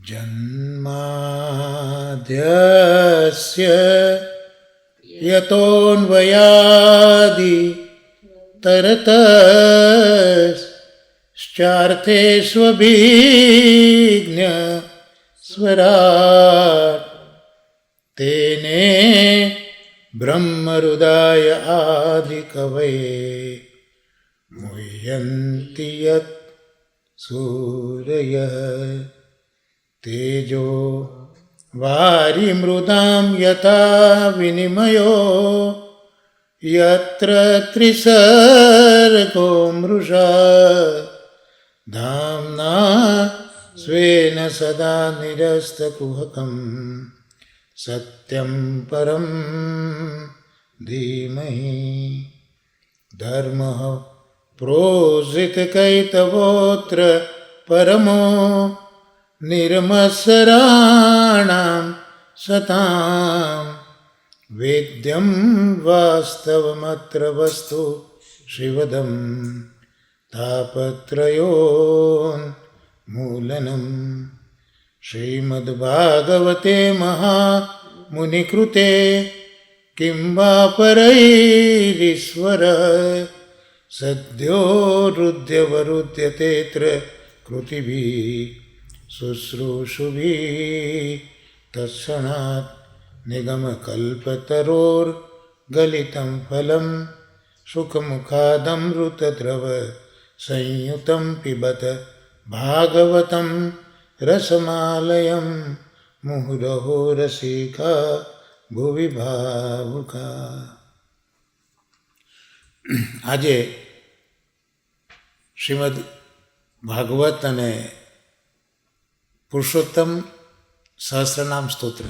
જન્માદ્યસ્ય યતોન્વયાદિ તરતશ્ચાર્થે સ્વભિજ્ઞ સ્વરાટ તેને બ્રહ્મહૃદાય આદિકવયે મુહ્યન્તિ યત સૂરયઃ તેજો વારિમૃદાં યથા વિનિમયો યત્ર ત્રિસર્ગો મૃષા ધામ્ના સ્વેન સદા નિરસ્તકુહકં સત્યં પરમ ધીમહિ ધર્મઃ પ્રોષિતકૈતવોત્ર પરમો નિર્મત્સરાણાં સતાં વેદ્યં વાસ્તવમત્ર વસ્તુ શિવદં તાપત્રયોન્મૂલનમ શ્રીમદ્ભાગવતે મહામુનિકૃતે કિં વા પરૈરીશ્વર સદ્યો રુદ્યવરુદ્યતેત્ર કૃતિભિઃ શુશ્રૂષુભિઃ તત્ક્ષણાत् નિગમકલ્પતરોર્ગલિतं ફલં સુખમુખાદમૃતદ્રવ સંયુतं પિબત ભાગવतं રસમાલયં મુહુરહો રસિકા ભુવિ ભાવુકા. આજે શ્રીમદ ભાગવત અને પુરુષોત્તમ સહસ્રનામ સ્તોત્ર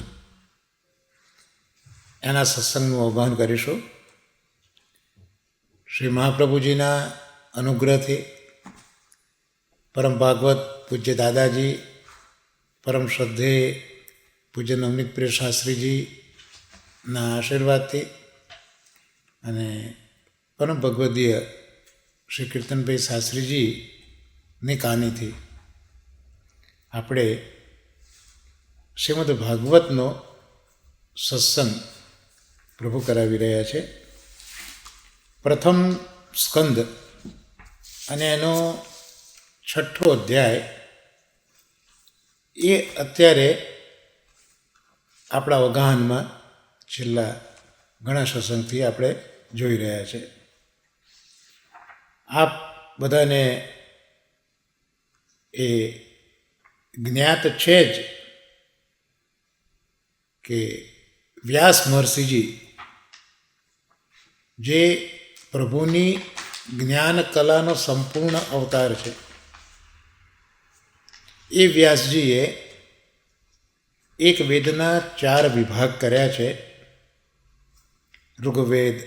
એના સત્સંગનું આહ્વાન કરીશું. શ્રી મહાપ્રભુજીના અનુગ્રહથી પરમ ભાગવત પૂજ્ય દાદાજી, પરમ શ્રદ્ધેય પૂજ્ય નવનીતપ્રિય શાસ્ત્રીજીના આશીર્વાદથી અને પરમ ભગવદીય શ્રી કીર્તનભાઈ શાસ્ત્રીજીની કાનીથી આપણે શ્રીમદ ભાગવતનો સત્સંગ પ્રભુ કરાવી રહ્યા છે. પ્રથમ સ્કંદ અને એનો 6ઠ્ઠો અધ્યાય એ અત્યારે આપણા અવગાહનમાં છેલ્લા ઘણા સત્સંગથી આપણે જોઈ રહ્યા છે. આપ બધાને એ જ્ઞાત છે જ કે વ્યાસ મહર્ષિજી જે પ્રભુની જ્ઞાન કલાનો સંપૂર્ણ અવતાર છે, એ વ્યાસજીએ એક વેદના 4 વિભાગ કર્યા છે: ઋગ્વેદ,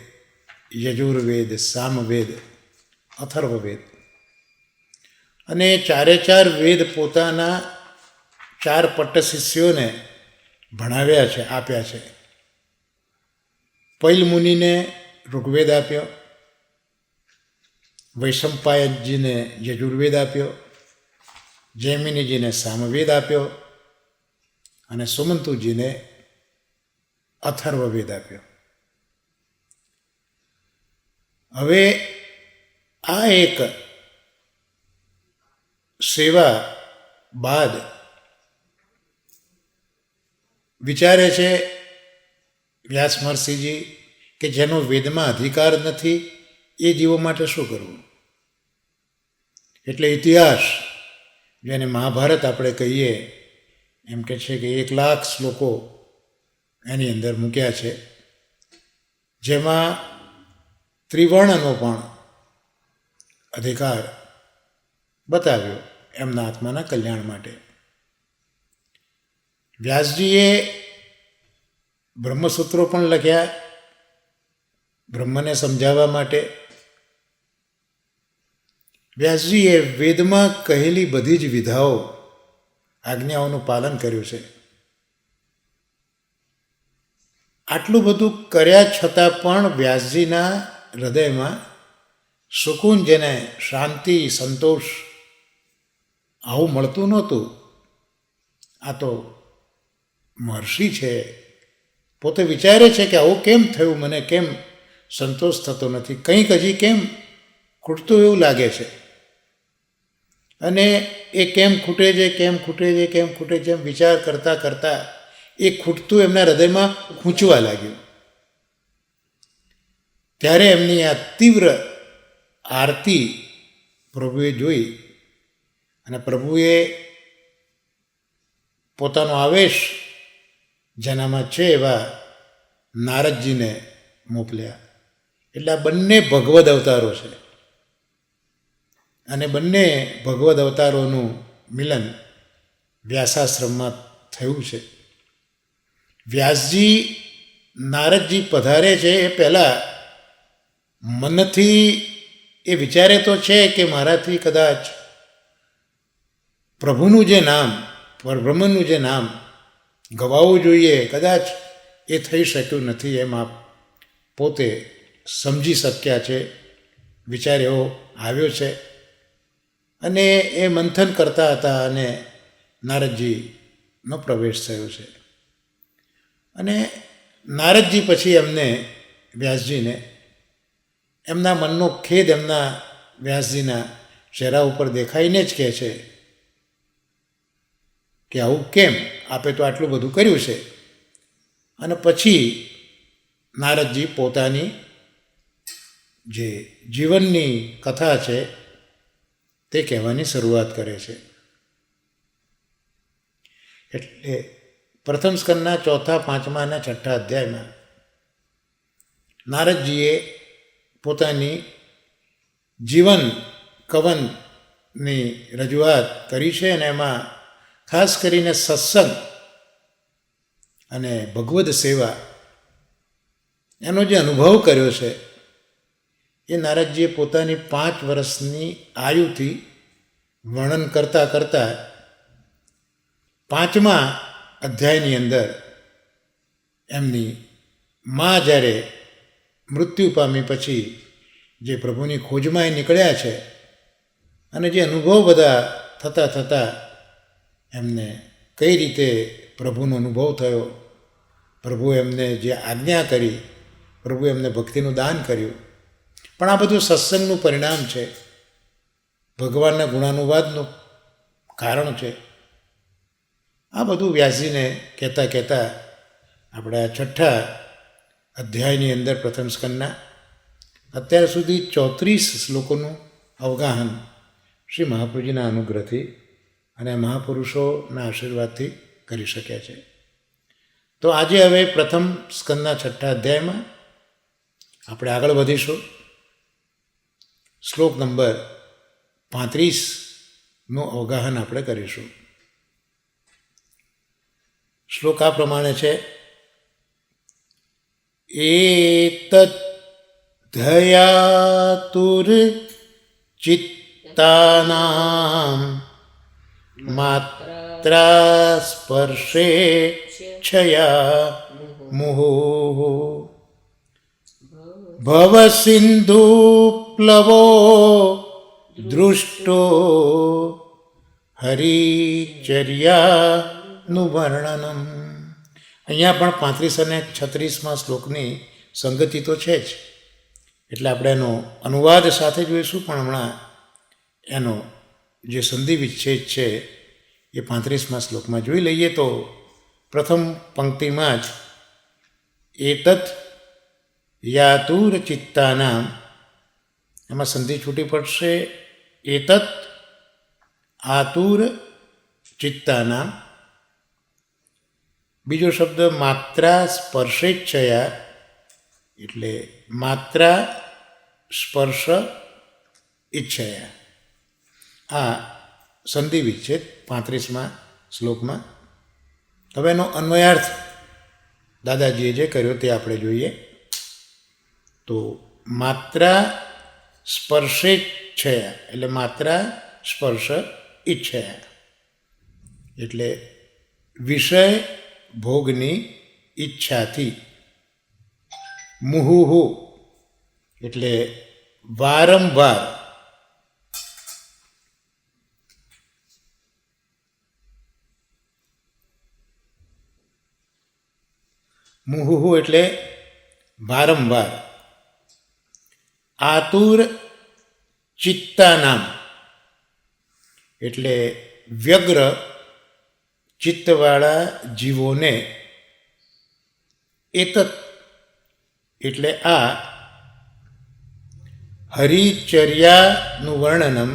યજુર્વેદ, સામવેદ, અથર્વવેદ. અને 4 વેદ પોતાના 4 પટ્ટ શિષ્યોને ભણાવ્યા છે, આપ્યા છે. પૈલ મુનિને ઋગ્વેદ આપ્યો, વૈશંપાયનજીને યજુર્વેદ આપ્યો, જૈમિનીજીને સામવેદ આપ્યો અને સુમંતુજીને અથર્વવેદ આપ્યો. હવે આ એક સેવા બાદ વિચારે છે વ્યાસ મહર્ષિજી કે જેનો વેદમાં અધિકાર નથી એ જીવો માટે શું કરવું. એટલે ઇતિહાસ, જેને મહાભારત આપણે કહીએ, એમ કે છે કે 1,00,000 શ્લોકો એની અંદર મૂક્યા છે, જેમાં ત્રિવર્ણનો પણ અધિકાર બતાવ્યો એમના આત્માના કલ્યાણ માટે. વ્યાસજીએ બ્રહ્મસૂત્રો પણ લખ્યા બ્રહ્મને સમજાવવા માટે. વ્યાસજીએ વેદમાં કહેલી બધી જ વિધાઓ, આજ્ઞાઓનું પાલન કર્યું છે. આટલું બધું કર્યા છતાં પણ વ્યાસજીના હૃદયમાં સુકૂન, જેને શાંતિ, સંતોષ આવું મળતું નહોતું. આ તો મહર્ષિ છે, પોતે વિચારે છે કે આવું કેમ થયું, મને કેમ સંતોષ થતો નથી, કંઈક હજી કેમ ખૂટતું એવું લાગે છે. અને એ કેમ ખૂટે છે, કેમ ખૂટે છે, કેમ ખૂટે છે એમ વિચાર કરતાં કરતાં એ ખૂટતું એમના હૃદયમાં ખૂંચવા લાગ્યું. ત્યારે એમની આ તીવ્ર આરતી પ્રભુએ જોઈ અને પ્રભુએ પોતાનો આવેશ જેનામાં છે એવા નારદજીને મોકલ્યા. એટલે આ બંને ભગવદ અવતારો છે અને બંને ભગવદ અવતારોનું મિલન વ્યાસાશ્રમમાં થયું છે. વ્યાસજી નારદજી પધારે છે એ પહેલાં મનથી એ વિચારે તો છે કે મારાથી કદાચ પ્રભુનું જે નામ, પરબ્રહ્મનું જે નામ ગવાવું જોઈએ, કદાચ એ થઈ શક્યું નથી એમ આપ પોતે સમજી શક્યા છે, વિચાર એવો આવ્યો છે. અને એ મંથન કરતા હતા અને નારદજીનો પ્રવેશ થયો છે. અને નારદજી પછી એમને વ્યાસજીને એમના મનનો ખેદ એમના વ્યાસજીના ચહેરા ઉપર દેખાઈને જ કહે છે કે આવું કેમ, આપે તો આટલું બધું કર્યું છે. અને પછી નારદજી પોતાની જે જીવનની કથા છે તે કહેવાની શરૂઆત કરે છે. એટલે પ્રથમ સ્કંદના 4, 5 અને 6 અધ્યાયમાં નારદજીએ પોતાની જીવન કવનની રજૂઆત કરી છે અને એમાં ખાસ કરીને સત્સંગ અને ભગવદ સેવા એનો જે અનુભવ કર્યો છે એ નારદજીએ પોતાની 5 વર્ષની આયુથી વર્ણન કરતાં કરતાં 5મા અધ્યાયની અંદર એમની મા જ્યારે મૃત્યુ પામી પછી જે પ્રભુની ખોજમાં એ નીકળ્યા છે અને જે અનુભવ બધા થતાં થતાં એમને કઈ રીતે પ્રભુનો અનુભવ થયો, પ્રભુ એમને જે આજ્ઞા કરી, પ્રભુ એમને ભક્તિનું દાન કર્યું, પણ આ બધું સત્સંગનું પરિણામ છે, ભગવાનના ગુણાનુવાદનું કારણ છે. આ બધું વ્યાસજીને કહેતા કહેતા આપણે આ 6 અધ્યાયની અંદર પ્રથમ સ્કંદના અત્યાર સુધી 34 શ્લોકોનું અવગાહન શ્રી મહાપ્રભુજીના અનુગ્રહથી અને મહાપુરુષોના આશીર્વાદથી કરી શક્યા છે. તો આજે હવે પ્રથમ સ્કંદના 6 અધ્યાયમાં આપણે આગળ વધીશું. શ્લોક નંબર 35નું અવગાહન આપણે કરીશું. શ્લોક આ પ્રમાણે છે: એતદ્ ધયાતુર ચિત્તાનામ માત્રા સ્પર્શે છયા મુહુઃ ભવસિંધુ પ્લવો દૃષ્ટો હરિચર્યાનું વર્ણનમ. અહીંયા પણ 35 અને 36મા શ્લોકની સંગતિ તો છે જ, એટલે આપણે એનો અનુવાદ સાથે જોઈશું, પણ હમણાં એનો જે સંધિ વિચ્છેદ છે એ 35મા શ્લોકમાં જોઈ લઈએ. તો પ્રથમ પંક્તિમાં જ એતત યાતુર ચિત્તાનામ, એમાં સંધિ છૂટી પડશે. એતત આતુર ચિત્તાનામ. બીજો શબ્દ માત્રા સ્પર્શેચ્છયા, એટલે માત્રા સ્પર્શ ઈચ્છયા. આ સંધિ વિચ્છેદ 35મા શ્લોકમાં. હવે એનો અન્વયાર્થ દાદાજીએ જે કર્યો તે આપણે જોઈએ. તો માત્રા સ્પર્શેચ્છયા એટલે માત્રા સ્પર્શ ઈચ્છયા, એટલે વિષય ભોગની ઈચ્છાથી. મુહુહુ એટલે વારંવાર. મુહુહુ એટલે વારંવાર. આતુર ચિત્તાનામ એટલે વ્યગ્ર ચિત્તવાળા જીવોને એતત એટલે આ હરિચર્યાનું વર્ણનમ,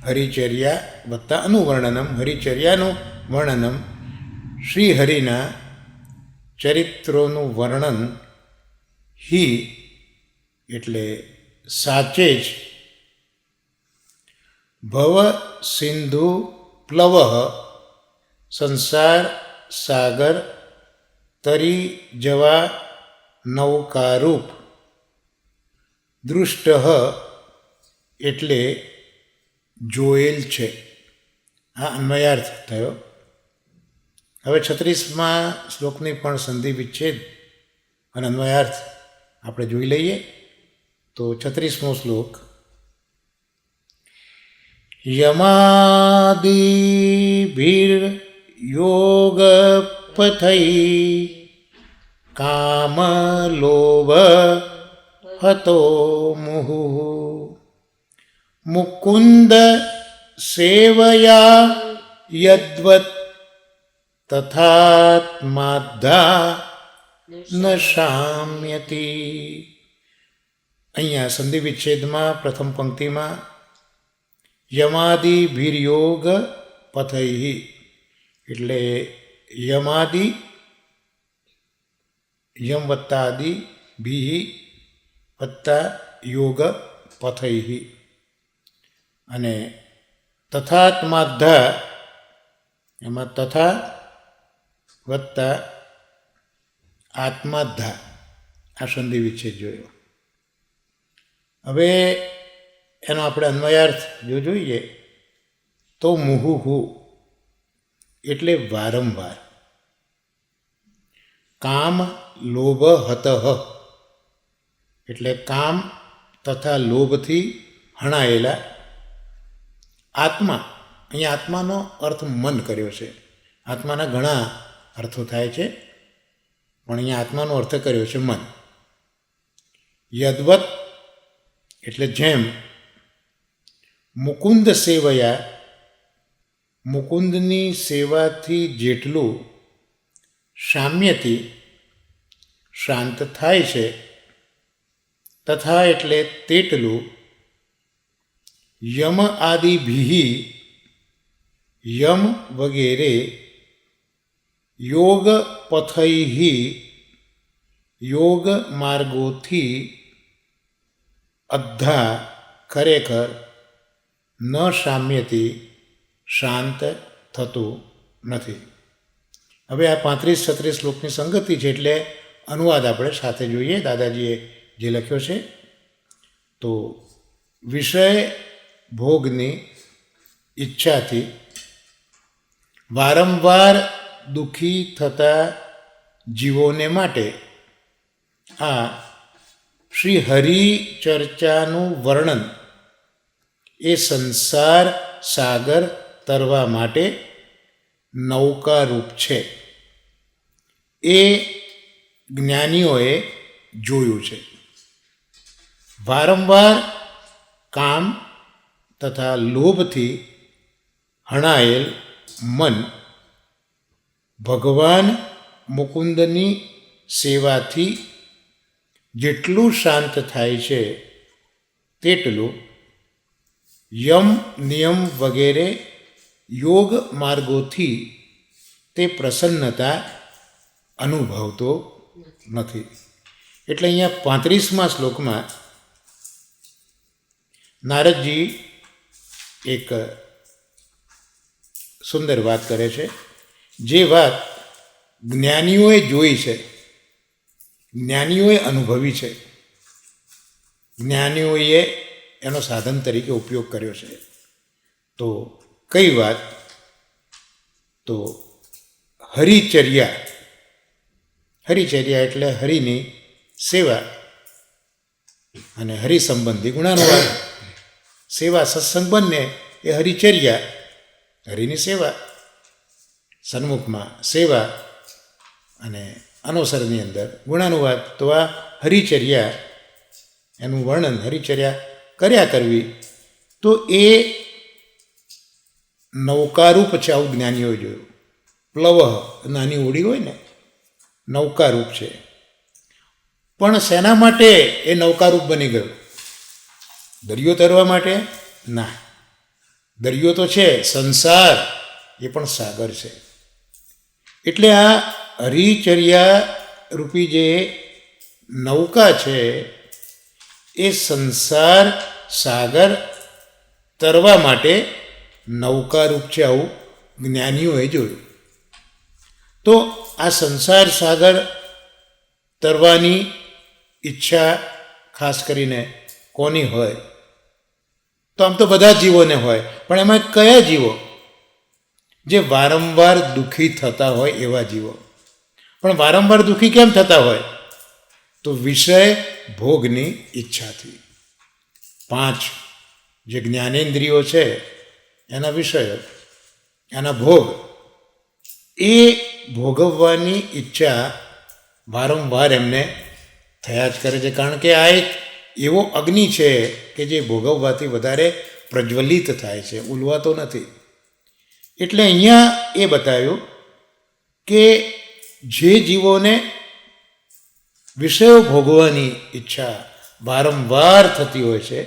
હરિચર્યા વત્તા અનુવર્ણનમ, હરિચર્યાનું વર્ણનમ, શ્રીહરિના ચરિત્રોનું વર્ણન, હિ એટલે સાચે જ, ભવ સિંધુ પ્લવ સંસાર સાગર તરી જવા નૌકારૂપ, દૃષ્ટ એટલે જોયેલ છે. આ અન્વયાર્થ થયો. હવે 36મા શ્લોકની પણ સંધિ વિચ્છેદ અને અન્વયાર્થ આપણે જોઈ લઈએ. તો 36મો શ્લોક. યમાદિભિર યોગ પથૈ કામ લોભ હતો મુહુ મુકુંદ સેવયા યદ્વત તથાત્માદ્ધા ન શામ્યતિ. અહીંયા સંધિ વિચ્છેદમાં પ્રથમ પંક્તિમાં યમાદિભિર્યોગ પથૈ એટલે યમાદિ, યમ વત્તા આદિ, ભી વત્તા યોગ પથૈ અને તથાત્માદ્ધા એમાં તથા વત્તા આત્માદ્ધા આ સંધિ વિચ્છેદ જોયો. હવે એનો આપણે અન્વયાર્થ જો જોઈએ તો મુહુહુ એટલે વારંવાર. કામ લોભ હતઃ એટલે કામ તથા લોભથી હણાયેલા. આત્મા, અહીંયા આત્માનો અર્થ મન કર્યો છે. આત્માના ઘણા અર્થો થાય છે, પણ અહીંયા આત્માનો અર્થ કર્યો છે મન. યદ્વત એટલે જેમ, મુકુંદ સેવયા મુકુંદની સેવાથી જેટલું, શામ્યથી શાંત થાય છે, તથા એટલે તેટલું, યમ આદિભિ યમ વગેરે, યોગ પથૈ યોગ માર્ગોથી, અદ્ધા ખરેખર, ન શામ્યથી શાંત થતું નથી. હવે આ 35-36 શ્લોકની સંગતિ છે એટલે અનુવાદ આપણે સાથે જોઈએ. દાદાજીએ જે લખ્યો છે તો વિષય ભોગની ઈચ્છાથી વારંવાર દુઃખી થતા જીવોને માટે આ શ્રી હરિ ચર્ચાનું વર્ણન એ સંસાર સાગર તરવા માટે નૌકારૂપ છે. એ જ્ઞાનીઓએ જોયું છે. વારંવાર કામ તથા લોભથી હણાયેલ મન ભગવાન મુકુંદની સેવાથી જેટલું શાંત થાય છે તેટલું યમ નિયમ વગેરે યોગ માર્ગોથી તે પ્રસન્નતા અનુભવતો નથી. એટલે અહીંયા 35મા શ્લોકમાં નારદજી એક સુંદર વાત કરે છે. જે વાત જ્ઞાનીઓએ જોઈ છે, જ્ઞાનીઓએ અનુભવી છે, જ્ઞાનીઓએ એનો સાધન તરીકે ઉપયોગ કર્યો છે. તો કઈ વાત? તો હરિચર્યા. હરિચર્યા એટલે હરિની સેવા અને હરિ સંબંધી ગુણાનુવાદ. સેવા સત્સંગ બંને એ હરિચર્યા, હરિની સેવા, સન્મુખમાં સેવા અને અનુસરની અંદર ગુણાનુવાદ, તો આ હરિચર્યા એનું વર્ણન, હરિચર્યા કર્યા કરવી, તો એ નૌકારૂપ છે. આવું જ્ઞાનીઓએ જોયું. પ્લવહ નાની હોડી હોય ને, નૌકારૂપ છે. પણ શેના માટે એ નૌકારૂપ બની ગયું? દરિયો તરવા માટે? ના. દરિયો તો છે, સંસાર એ પણ સાગર છે. એટલે આ હરિચર્યા રૂપી જે નૌકા છે એ સંસાર સાગર તરવા માટે નૌકારૂપ છે. આવું જ્ઞાનીઓએ જોયું. તો આ સંસાર સાગર તરવાની ઈચ્છા ખાસ કરીને કોની હોય? તો આમ તો બધા જીવોને હોય, પણ એમાં કયા જીવો? જે વારંવાર દુઃખી થતા હોય એવા જીવો. પણ વારંવાર દુઃખી કેમ થતા હોય? તો વિષય ભોગની ઈચ્છાથી. 5 જે જ્ઞાનેન્દ્રિયો છે એના વિષયો, એના ભોગ, એ ભોગવવાની ઈચ્છા વારંવાર એમને થયા જ કરે છે. કારણ કે આ એક એવો અગ્નિ છે કે જે ભોગવવાથી વધારે પ્રજ્વલિત થાય છે, ઉલવાતો નથી. એટલે અહીંયા એ બતાવ્યું કે જે જીવોને વિષયો ભોગવવાની ઈચ્છા વારંવાર થતી હોય છે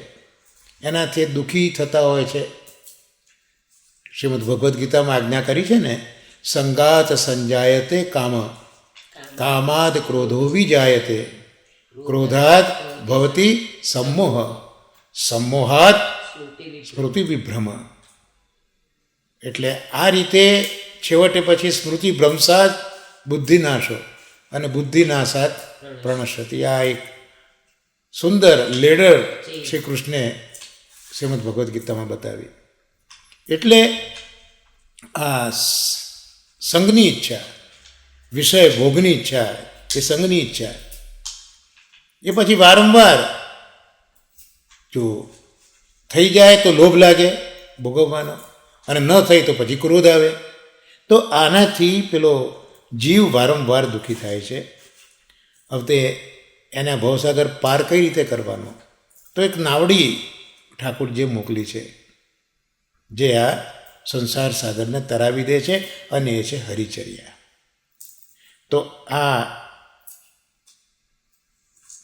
એનાથી દુઃખી થતા હોય છે. શ્રીમદ ભગવદ્ ગીતામાં આજ્ઞા કરી છે ને, સંગાત સંજાયતે કામ, કામાદ ક્રોધો વિજાયતે, ક્રોધાદ ભવતી સંમોહ, સંમોહાત સ્મૃતિ વિભ્રમ. એટલે આ રીતે છેવટે પછી સ્મૃતિ ભ્રંશાત બુદ્ધિનાશો અને બુદ્ધિનાશાત પ્રણશતિ. આ એક સુંદર લેડર શ્રી કૃષ્ણે શ્રીમદ ભગવદ્ ગીતામાં બતાવી. એટલે આ સંગની ઈચ્છા, વિષય ભોગની ઈચ્છા, એ સંગની ઈચ્છા, એ પછી વારંવાર જો થઈ જાય તો લોભ લાગે ભોગવવાનો, અને ન થઈ તો પછી ક્રોધ આવે. તો આનાથી પેલો જીવ વારંવાર દુઃખી થાય છે. હવે એને ભવસાગર પાર કઈ રીતે કરવાનો? તો એક નાવડી ઠાકુરજીએ મોકલી છે જે આ સંસાર સાગરને તરાવી દે છે, અને એ છે હરિચર્યા. તો આ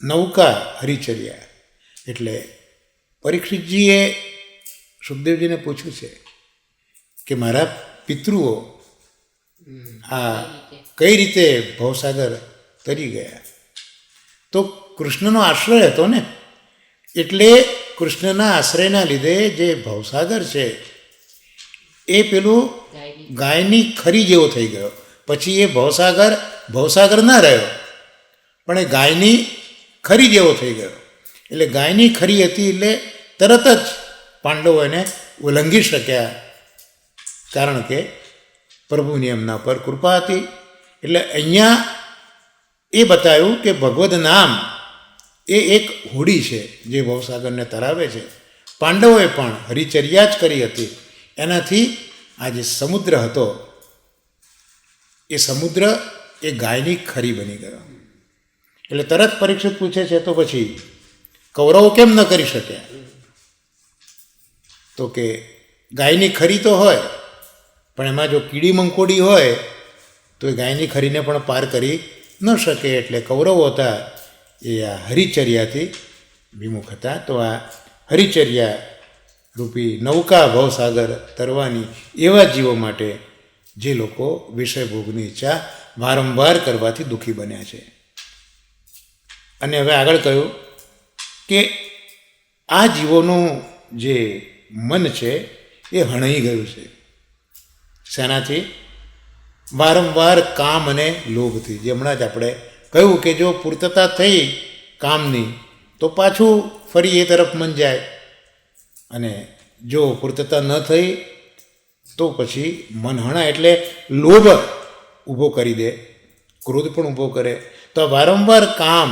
નૌકા હરિચર્યા. એટલે પરીક્ષિતજીએ સુખદેવજીને પૂછ્યું છે કે મારા પિતૃઓ આ કઈ રીતે ભવસાગર તરી ગયા? તો કૃષ્ણનો આશ્રય હતો ને, એટલે કૃષ્ણના આશ્રયના લીધે જે ભવસાગર છે એ પેલું ગાયની ખરી જેવો થઈ ગયો. પછી એ ભવસાગર ના રહ્યો, પણ એ ગાયની ખરી જેવો થઈ ગયો. એટલે ગાયની ખરી હતી એટલે તરત જ પાંડવો એને ઉલ્લંઘી શક્યા, કારણ કે પ્રભુની એમના પર કૃપા હતી. એટલે અહીંયા એ બતાવ્યું કે ભગવદ નામ એ એક હોડી છે જે ભવસાગરને તરાવે છે. પાંડવોએ પણ હરિચર્યા જ કરી હતી. એનાથી આ જે સમુદ્ર હતો એ સમુદ્ર એ ગાયની ખરી બની ગયો. એટલે તરત પરીક્ષિત પૂછે છે તો પછી કૌરવો કેમ ન કરી શક્યા? તો કે ગાયની ખરી તો હોય, પણ એમાં જો કીડી મંકોડી હોય તો એ ગાયની ખરીને પણ પાર કરી ન શકે. એટલે કૌરવો હતા એ આ હરિચર્યાથી વિમુખ હતા. તો આ હરિચર્યા રૂપી નૌકા ભવસાગર તરવાની એવા જીવો માટે જે લોકો વિષય ભોગની ઈચ્છા વારંવાર કરવાથી દુઃખી બન્યા છે. અને હવે આગળ કહ્યું કે આ જીવોનું જે મન છે એ હણાઈ ગયું છે. શેનાથી? વારંવાર કામ અને લોભથી. જે હમણાં જ આપણે કહ્યું કે જો પૂર્તતા થઈ કામની તો પાછું ફરી એ તરફ મન જાય, અને જો પૂર્તતા ન થઈ તો પછી મન હણા એટલે લોભ ઊભો કરી દે, ક્રોધ પણ ઊભો કરે. તો વારંવાર કામ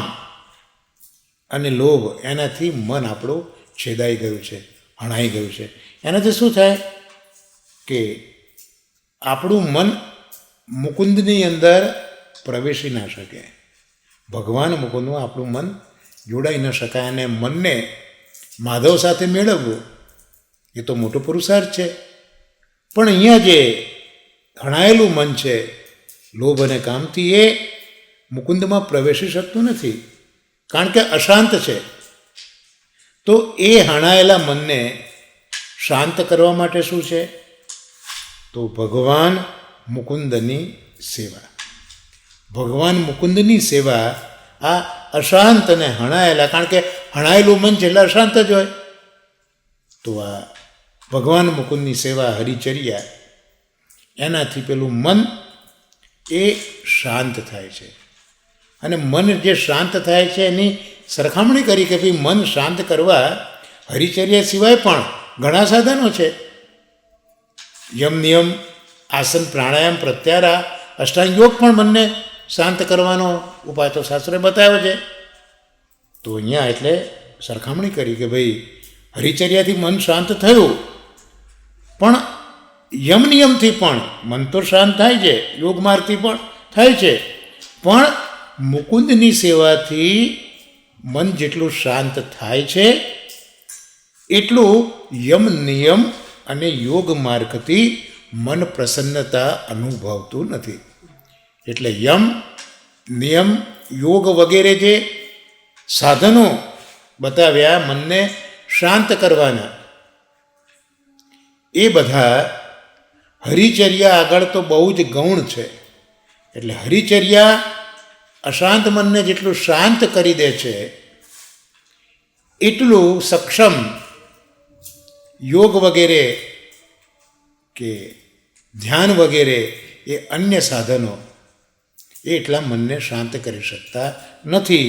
અને લોભ એનાથી મન આપણું છેદાઈ ગયું છે, હણાઈ ગયું છે. એનાથી શું થાય કે આપણું મન મુકુંદની અંદર પ્રવેશી ના શકે. ભગવાન મુકુંદમાં આપણું મન જોડાઈ ન શકાય. અને મનને માધવ સાથે મેળવવું એ તો મોટો પુરુષાર્થ છે. પણ અહીંયા જે હણાયેલું મન છે લોભ અને કામથી, એ મુકુંદમાં પ્રવેશી શકતું નથી, કારણ કે અશાંત છે. તો એ હણાયેલા મનને શાંત કરવા માટે શું છે? તો ભગવાન મુકુંદની સેવા. ભગવાન મુકુંદની સેવા આ અશાંત અને હણાયેલા, કારણ કે હણાયેલું મન છે એટલે અશાંત જ હોય. તો આ ભગવાન મુકુંદની સેવા, હરિચર્યા, એનાથી પેલું મન એ શાંત થાય છે. અને મન જે શાંત થાય છે એની સરખામણી કરી કે ભાઈ મન શાંત કરવા હરિચર્યા સિવાય પણ ઘણા સાધનો છે. યમ નિયમ, આસન, પ્રાણાયામ, પ્રત્યાહાર, અષ્ટાંગ યોગ પણ મનને શાંત કરવાનો ઉપાય તો શાસ્ત્રોએ બતાવ્યો છે. તો અહીંયા એટલે સરખામણી કરી કે ભાઈ હરિચર્યાથી મન શાંત થયું, પણ યમ નિયમથી પણ મન તો શાંત થાય છે, યોગ માર્ગથી પણ થાય છે, પણ મુકુંદની સેવાથી મન જેટલું શાંત થાય છે એટલું યમ નિયમ અને યોગ માર્ગથી મન પ્રસન્નતા અનુભવતું નથી. એટલે યમ, નિયમ, યોગ વગેરે જે સાધનો બતાવ્યા મનને શાંત કરવાના, એ બધા હરિચર્યા આગળ તો બહુ જ ગૌણ છે. એટલે હરિચર્યા અશાંત મનને જેટલું શાંત કરી દે છે એટલું સક્ષમ યોગ વગેરે કે ધ્યાન વગેરે એ અન્ય સાધનો એ એટલા મનને શાંત કરી શકતા નથી.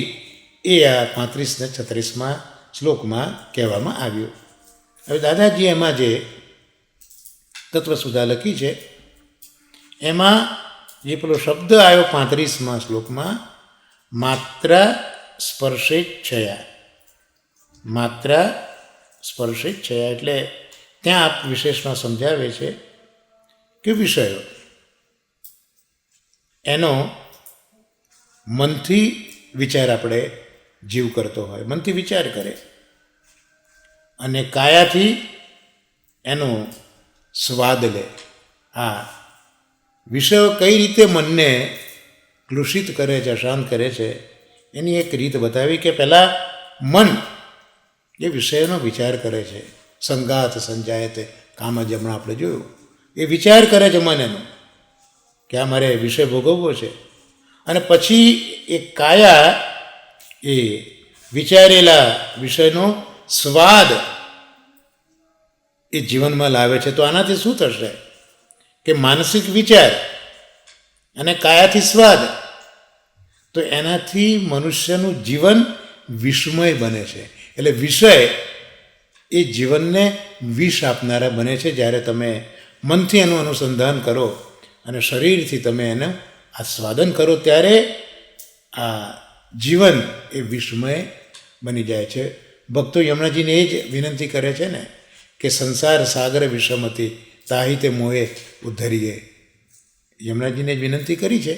એ આ 35 ને 36 શ્લોકમાં કહેવામાં આવ્યું. હવે દાદાજી એમાં જે તત્વસુધા લખી છે એમાં જે પેલો શબ્દ આવ્યો 35 શ્લોકમાં, માત્રા સ્પર્શેચ્છયા. માત્રા સ્પર્શેચ્છયા એટલે ત્યાં આપ વિશેષમાં સમજાવે છે કે વિષયો એનો મનથી વિચાર આપણે જીવ કરતો હોય, મનથી વિચાર કરે, અને કાયાથી એનો સ્વાદ લે. આ વિષયો કઈ રીતે મનને ક્લુષિત કરે છે, અશાંત કરે છે, એની એક રીત બતાવી કે પહેલાં મન એ વિષયનો વિચાર કરે છે. સંગાત સંજાયતે કામ જ હમણાં આપણે જોયું, એ વિચાર કરે છે મન એનો કે આ મારે વિષય ભોગવવો છે. અને પછી એ કાયા એ વિચારેલા વિષયનો સ્વાદ એ જીવનમાં લાવે છે. તો આનાથી શું થશે કે માનસિક વિચાર અને કાયાથી સ્વાદ, તો એનાથી મનુષ્યનું જીવન વિષમય બને છે. એટલે વિષય એ જીવનને વિષ આપનારા બને છે. જ્યારે તમે મનથી એનું અનુસંધાન કરો અને શરીરથી તમે એને આસ્વાદન કરો ત્યારે આ જીવન એ વિષમય બની જાય છે. ભક્તો યમુનાજીને એ જ વિનંતી કરે છે ને કે સંસાર સાગર વિષમતી તાહિતે મોહે ઉદ્ધરીએ. યમુનાજીને જ વિનંતી કરી છે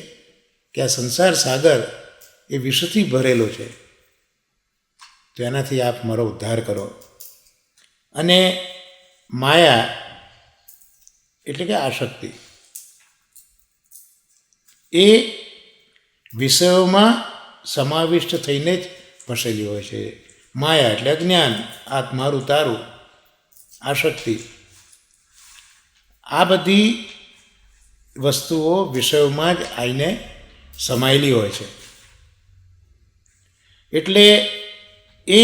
કે આ સંસાર સાગર એ વિષથી ભરેલો છે, તો એનાથી આપ મારો ઉદ્ધાર કરો. અને માયા એટલે કે આસક્તિ, એ વિષયોમાં સમાવિષ્ટ થઈને જ વસેલી હોય છે. માયા એટલે અજ્ઞાન, આત મારું તારું, આસક્તિ, આ બધી વસ્તુઓ વિષયોમાં જ આવીને સમાયેલી હોય છે. એટલે એ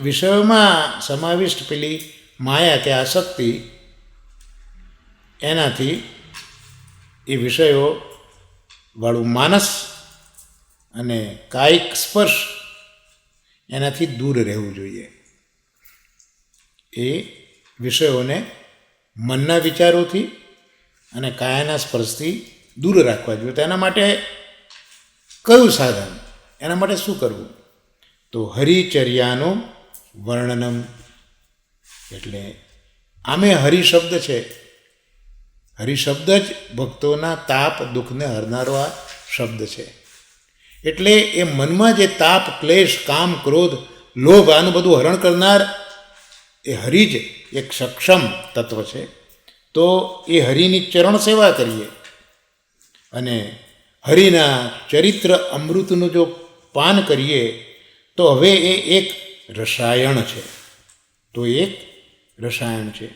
વિષયોમાં સમાવિષ્ટ પેલી માયા કે આસક્તિ, એનાથી એ વિષયો વાળું માનસ અને કાયિક સ્પર્શ એનાથી દૂર રહેવું જોઈએ. એ વિષયોને મનના વિચારોથી અને કાયાના સ્પર્શથી દૂર રાખવા જોઈએ. તો એના માટે કયું સાધન, એના માટે શું કરવું? તો હરિચર્યાનું વર્ણનમ. એટલે આમે હરિશબ્દ છે. હરિશબ્દ જ ભક્તોના તાપ દુઃખને હરનારો આ શબ્દ છે. એટલે એ મનમાં જે તાપ, ક્લેશ, કામ, ક્રોધ, લોભ આનું બધું હરણ કરનાર એ હરિ જ એક સક્ષમ તત્વ છે. તો એ હરિની ચરણ સેવા કરીએ અને હરિના ચરિત્ર અમૃતનું જો પાન કરીએ તો હવે એ એક રસાયણ છે. તો એક રસાયણ છે.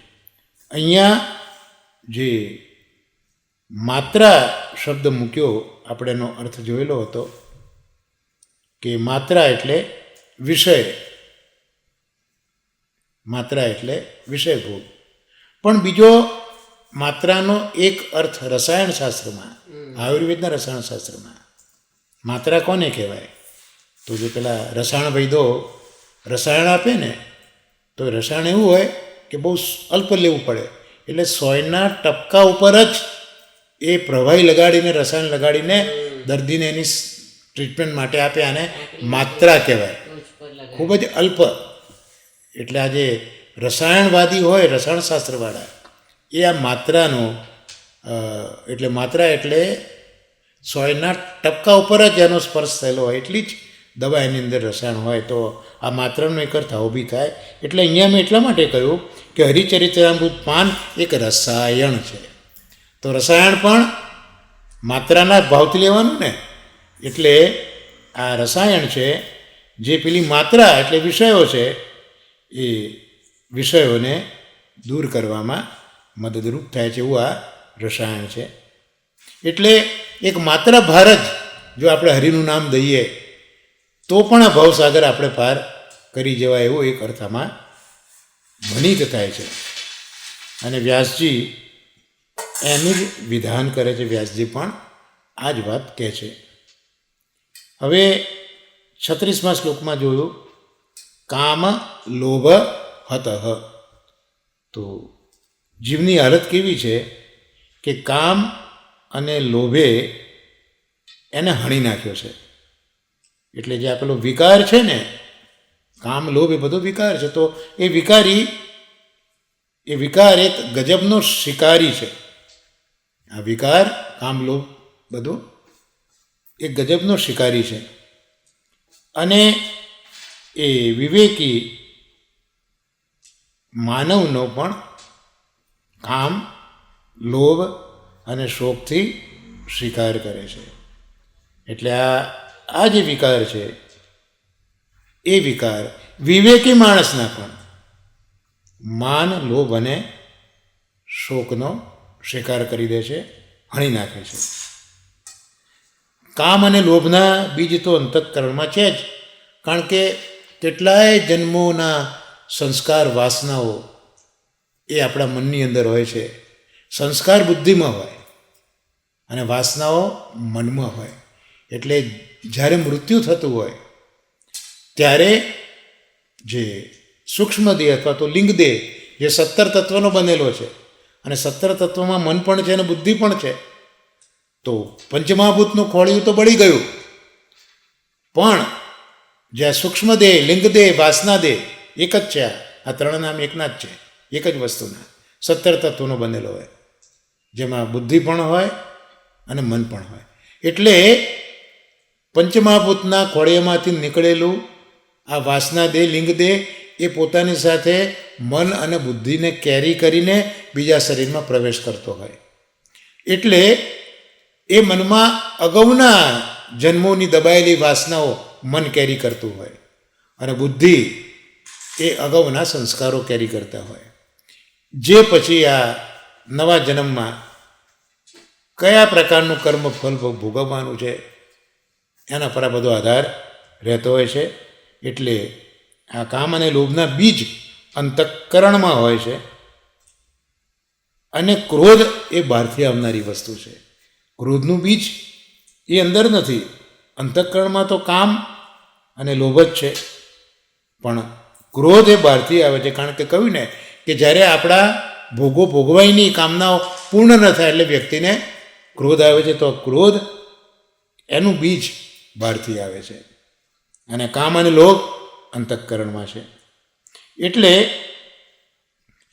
અહીંયા જે માત્રા શબ્દ મૂક્યો આપણે એનો અર્થ જોયેલો હતો કે માત્રા એટલે વિષય, માત્રા એટલે વિષય ભોગ. પણ બીજો માત્રાનો એક અર્થ રસાયણશાસ્ત્રમાં, આયુર્વેદના રસાયણશાસ્ત્રમાં માત્રા કોને કહેવાય? તો જે પેલા રસાયણ વૈદો રસાયણ આપે ને, તો રસાયણ એવું હોય કે બહુ અલ્પ લેવું પડે. એટલે 100ના ટપકા ઉપર જ એ પ્રવાહી લગાડીને, રસાયણ લગાડીને દર્દીને એની ટ્રીટમેન્ટ માટે આપે. આને માત્રા કહેવાય, ખૂબ જ અલ્પ. એટલે આ જે રસાયણવાદી હોય, રસાયણશાસ્ત્રવાળા, એ આ માત્રાનો એટલે માત્રા એટલે 100ના ટપકા ઉપર જ એનો સ્પર્શ થયેલો હોય એટલી જ દવા એની અંદર રસાયણ હોય. તો આ માત્રાનો એક અર્થ ઊભી થાય. એટલે અહીંયા મેં એટલા માટે કહ્યું કે હરિચરિત્રામૃત પાન એક રસાયણ છે. તો રસાયણ પણ માત્રાના ભાવથી લેવાનું ને. એટલે આ રસાયણ છે જે પેલી માત્રા એટલે વિષયો છે, એ વિષયોને દૂર કરવામાં મદદરૂપ થાય છે, એવું આ રસાયણ છે. એટલે એક માત્ર ભાર જ જો આપણે હરિનું નામ દઈએ તો પણ આ ભવસાગર આપણે પાર કરી જવાય, એવો એક અર્થમાં ભનિત થાય છે. અને વ્યાસજી એનું જ વિધાન કરે છે. વ્યાસજી પણ આ જ વાત કહે છે. હવે 36મા શ્લોકમાં જોયું કામ લોભ હતઃ. તો જીવની હાલત કેવી છે કે કામ અને લોભે એને હણી નાખ્યો છે. એટલે જે આ પેલો વિકાર છે ને, કામ લોભ એ બધો વિકાર છે. તો એ વિકાર એક ગજબનો શિકારી છે. આ વિકાર, કામ, લોભ બધું એક ગજબનો શિકારી છે. અને એ વિવેકી માનવનો પણ કામ, લોભ અને શોકથી શિકાર કરે છે. એટલે આ જે વિકાર છે એ વિકાર વિવેકી માણસના પણ માન, લોભ અને શોકનો શિકાર કરી દે છે, હણી નાખે છે. કામ અને લોભના બીજ તો અંતઃકરણમાં છે જ, કારણ કે કેટલાય જન્મોના સંસ્કાર, વાસનાઓ એ આપણા મનની અંદર હોય છે. સંસ્કાર બુદ્ધિમાં હોય અને વાસનાઓ મનમાં હોય. એટલે જ્યારે મૃત્યુ થતું હોય ત્યારે જે સૂક્ષ્મ દેહ અથવા તો લિંગ દેહ જે 17 તત્વનો બનેલો છે, અને 17 તત્વમાં મન પણ છે અને બુદ્ધિ પણ છે. તો પંચમહાભૂતનું ખોળિયું તો બળી ગયું, પણ જે સૂક્ષ્મ દેહ, લિંગ દેહ, વાસના દેહ એક જ છે. આ ત્રણ નામ એકના જ છે, એક જ વસ્તુના 17 તત્વોનો બનેલો હોય, જેમાં બુદ્ધિ પણ હોય અને મન પણ હોય. એટલે પંચમહાભૂતના ખોળિયામાંથી નીકળેલું આ વાસના દેહ, લિંગ દેહ એ પોતાની સાથે મન અને બુદ્ધિને કેરી કરીને બીજા શરીરમાં પ્રવેશ કરતો હોય. એટલે એ મનમાં અગાઉના જન્મોની દબાયેલી વાસનાઓ મન કેરી કરતું હોય, અને બુદ્ધિ એ અગાઉના સંસ્કારો કેરી કરતા હોય. જે પછી આ નવા જન્મમાં કયા પ્રકારનું કર્મ ફળ ભોગવવાનું છે એના પર આ બધો આધાર રહેતો હોય છે. એટલે આ કામ અને લોભના બીજ અંતઃકરણમાં હોય છે, અને ક્રોધ એ બહારથી આવનારી વસ્તુ છે. ક્રોધનું બીજ એ અંદર નથી, અંતઃકરણમાં તો કામ અને લોભ જ છે, પણ ક્રોધ એ બહારથી આવે છે. કારણ કે કહ્યું ને કે જ્યારે આપણા ભોગવાઈની કામનાઓ પૂર્ણ ન થાય એટલે વ્યક્તિને ક્રોધ આવે છે. તો ક્રોધ એનું બીજ બહારથી આવે છે, અને કામ અને લોભ અંતઃકરણમાં છે. એટલે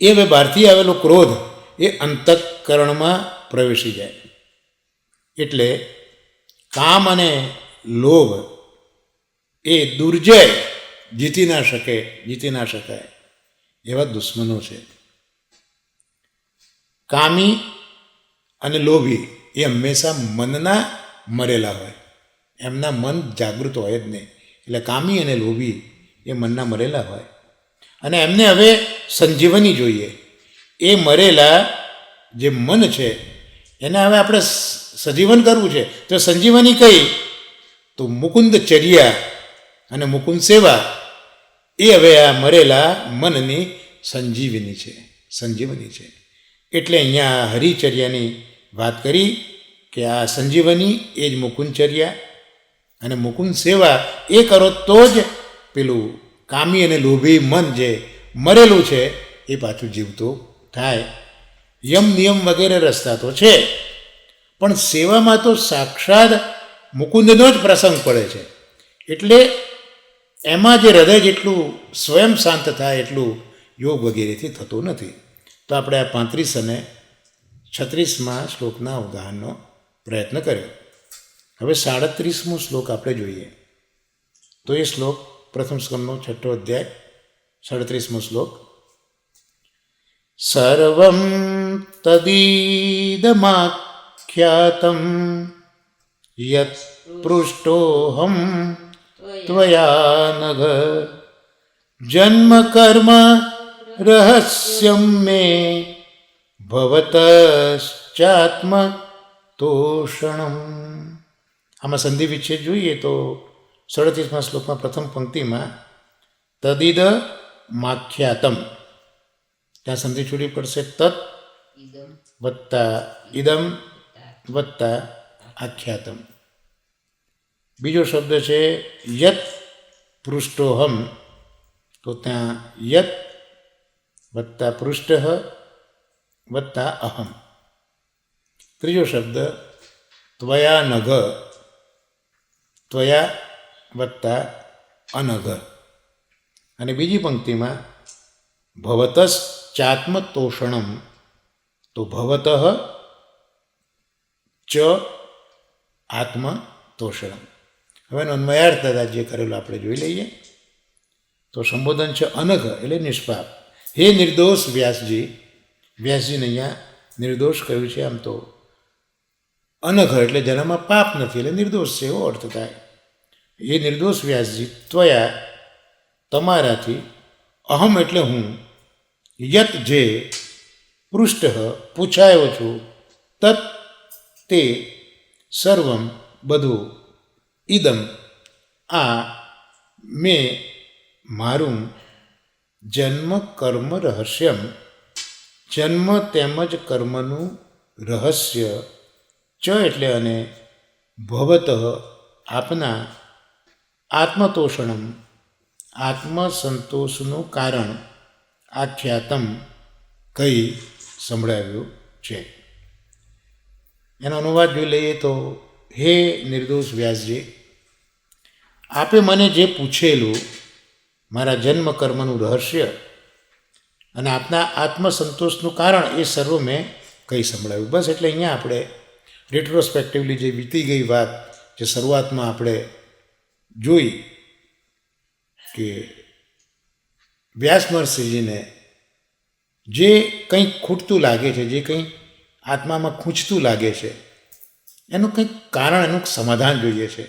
એ હવે બહારથી આવેલો ક્રોધ એ અંતઃકરણમાં પ્રવેશી જાય. એટલે કામ અને લોભ એ દુર્જય જીતી ના શકાય એવા દુશ્મનો છે. કામી અને લોભી એ હંમેશા મનના મરેલા હોય, એમના મન જાગૃત હોય જ નહીં. એટલે કામી અને લોભી એ મનના મરેલા હોય અને એમને હવે સંજીવની જોઈએ. એ મરેલા જે મન છે એને હવે આપણે સજીવન કરવું છે. તો સંજીવની કઈ? તો મુકુંદ ચર્યા અને મુકુંદ સેવા એ હવે આ મરેલા મનની સંજીવની છે. એટલે અહીંયા હરિચર્યાની વાત કરી કે આ સંજીવની એ જ મુકુંદચર્યા અને મુકુંદ સેવા એ કરો તો જ પેલું કામી અને લોભી મન જે મરેલું છે એ પાછું જીવતું થાય. યમ નિયમ વગેરે રસ્તા તો છે, પણ સેવામાં તો સાક્ષાત મુકુંદનો જ પ્રસંગ પડે છે. એટલે એમાં જે હૃદય જેટલું સ્વયં શાંત થાય એટલું યોગ વગેરેથી થતું નથી. તો આપણે આ 35 અને 36મા શ્લોકના અવગાહનનો પ્રયત્ન કર્યો. હવે 37મો શ્લોક આપણે જોઈએ. તો એ શ્લોક પ્રથમ સ્કંદનો 6ઠ્ઠો અધ્યાય 37મો શ્લોક. સર્વં તદીદમાખ્યાતં યત પૃષ્ટોહમ ત્વયા નઘ જન્મ કર્મ રહસ્યમ મે ભવતશ્ચાત્મ તોષણમ. આમાં સંધિ વિચ્છેદ જોઈએ તો 37મા શ્લોકમાં પ્રથમ પંક્તિમાં તદિદ માખ્યાતમ, ત્યાં સંધિ છૂટી પડશે. તત વત્તા ઇદમ વત્તા આખ્યાતમ. બીજો શબ્દ છે યત પૃષ્ટોહમ, તો ત્યાં યત વત્તા પૃષ્ઠ વત્તા અહમ. ત્રીજો શબ્દ ત્વયા નઘ, ત્વયા વત્તા અનઘ. અને બીજી પંક્તિમાં ભવતશ્ચાત્મ તોષણમ, તો ભવત ચ આત્મ તોષણમ. હવે અન્વયાર્થ જે કરેલું આપણે જોઈ લઈએ. તો સંબોધન છે અનઘ એટલે નિષ્પાપ. હે નિર્દોષ વ્યાસજી, વ્યાસજીને અહીંયા નિર્દોષ કહ્યું છે. આમ તો અનઘ એટલે જેનામાં પાપ નથી એટલે નિર્દોષ છે એવો અર્થ થાય. એ નિર્દોષ વ્યાસજી, ત્વયા તમારાથી, અહમ એટલે હું, યત જે, પૃષ્ઠ પૂછાયો છું, તત તે, સર્વમ બધું, ઇદમ આ, મેં મારું, જન્મ કર્મ રહસ્યમ જન્મ તેમજ કર્મનું રહસ્ય, ચ એટલે અને, ભવત આપના, આત્મતોષણમ આત્મસંતોષનું કારણ, આખ્યાતમ કહી સંભળાવ્યું છે. એનો અનુવાદ જોઈ લઈએ તો હે નિર્દોષ વ્યાસજી, આપે મને જે પૂછેલું મારા જન્મ કર્મનું રહસ્ય અને આપના આત્મસંતોષનું કારણ એ સર્વ મેં કહી સંભળાવ્યું. બસ એટલે અહીંયા આપણે રિટ્રોસ્પેક્ટિવલી જે વીતી ગઈ વાત જે શરૂઆતમાં આપણે જોઈ કે વ્યાસ મહર્ષિજીને જે કંઈક ખૂટતું લાગે છે, જે કંઈ આત્મામાં ખૂંચતું લાગે છે, એનું કંઈક કારણ, એનું સમાધાન જોઈએ છે.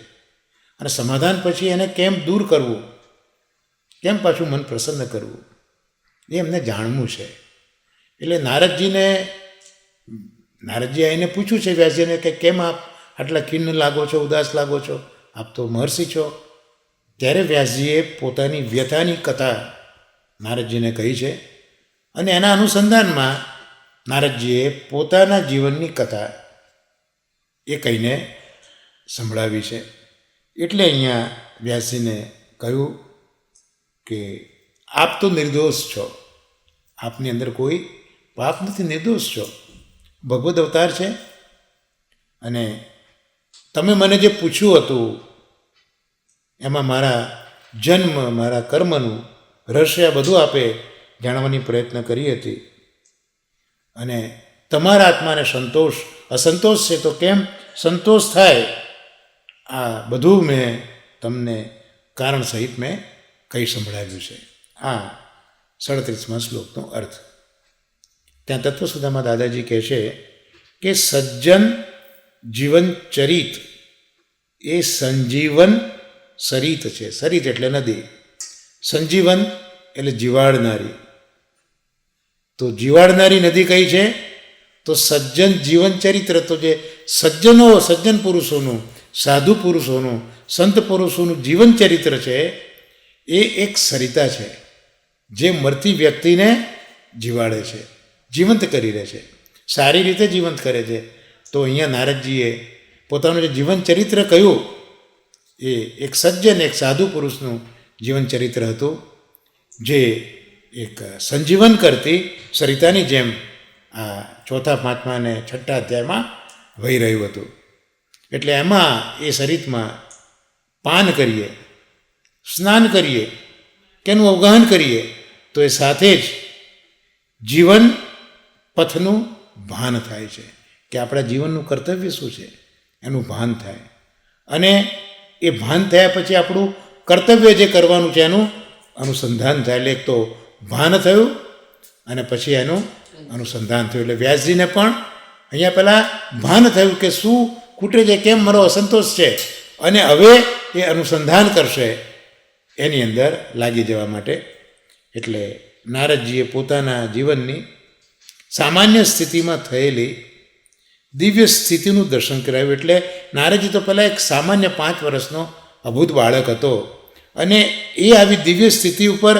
અને સમાધાન પછી એને કેમ દૂર કરવું, કેમ પાછું મન પ્રસન્ન કરવું, એ એમને જાણવું છે. એટલે નારદજી આવીને પૂછ્યું છે વ્યાસજીને કે કેમ આપ આટલા ખિન્ન લાગો છો, ઉદાસ લાગો છો, આપ તો મહર્ષિ છો. ત્યારે વ્યાસજીએ પોતાની વ્યથાની કથા નારદજીને કહી છે અને એના અનુસંધાનમાં નારદજીએ પોતાના જીવનની કથા એ કહીને સંભળાવી છે. એટલે અહીંયા વ્યાસજીને કહ્યું કે આપ તો નિર્દોષ છો, આપની અંદર કોઈ પાપ નથી, નિર્દોષ છો, ભગવદ અવતાર છે. અને તમે મને જે પૂછ્યું હતું એમાં મારા જન્મ, મારા કર્મનું રહસ્ય બધું આપે જાણવાની પ્રયત્ન કરી હતી. અને તમારા આત્માને અસંતોષ છે તો કેમ સંતોષ થાય આ બધું મેં તમને કારણ સહિત મેં કહી સંભળાવ્યું છે. આ 37મા શ્લોકનો અર્થ. ત્યાં તત્વસુધામાં દાદાજી કહે છે કે સજ્જન જીવન ચરિત એ સંજીવન સરિત છે. સરિત એટલે નદી, સંજીવન એટલે જીવાડનારી. તો જીવાડનારી નદી કઈ છે? તો સજ્જન જીવન ચરિત્ર. તો જે સજ્જનો, સજ્જન પુરુષોનું, સાધુ પુરુષોનું, સંત પુરુષોનું જીવન ચરિત્ર છે એ એક સરિતા છે જે મરતી વ્યક્તિને જીવાડે છે, જીવંત કરી રહે છે, સારી રીતે જીવંત કરે છે. તો અહીંયા નારદજીએ પોતાનું જે જીવન ચરિત્ર કહ્યું એ એક સજ્જન, એક સાધુ પુરુષનું જીવન ચરિત્ર હતું જે એક સંજીવન કરતી સરિતાની જેમ આ 4, 5 અને 6 અધ્યાયમાં વહી રહ્યું હતું. એટલે એમાં એ સરિતમાં પાન કરીએ, સ્નાન કરીએ કે એનું અવગાહન કરીએ તો એ સાથે જ જીવન પથનું ભાન થાય છે કે આપણા જીવનનું કર્તવ્ય શું છે એનું ભાન થાય. અને એ ભાન થયા પછી આપણું કર્તવ્ય જે કરવાનું છે એનું અનુસંધાન થાય. એટલે એક તો ભાન થયું અને પછી એનું અનુસંધાન થયું. એટલે વ્યાસજીને પણ અહીંયા પહેલાં ભાન થયું કે શું ખૂટે છે, કેમ મારો અસંતોષ છે, અને હવે એ અનુસંધાન કરશે એની અંદર લાગી જવા માટે. એટલે નારદજીએ પોતાના જીવનની સામાન્ય સ્થિતિમાં થયેલી દિવ્ય સ્થિતિનું દર્શન કરાવ્યું. એટલે નારદજી તો પહેલાં એક સામાન્ય 5 વર્ષનો અભૂત બાળક હતો અને એ આવી દિવ્ય સ્થિતિ ઉપર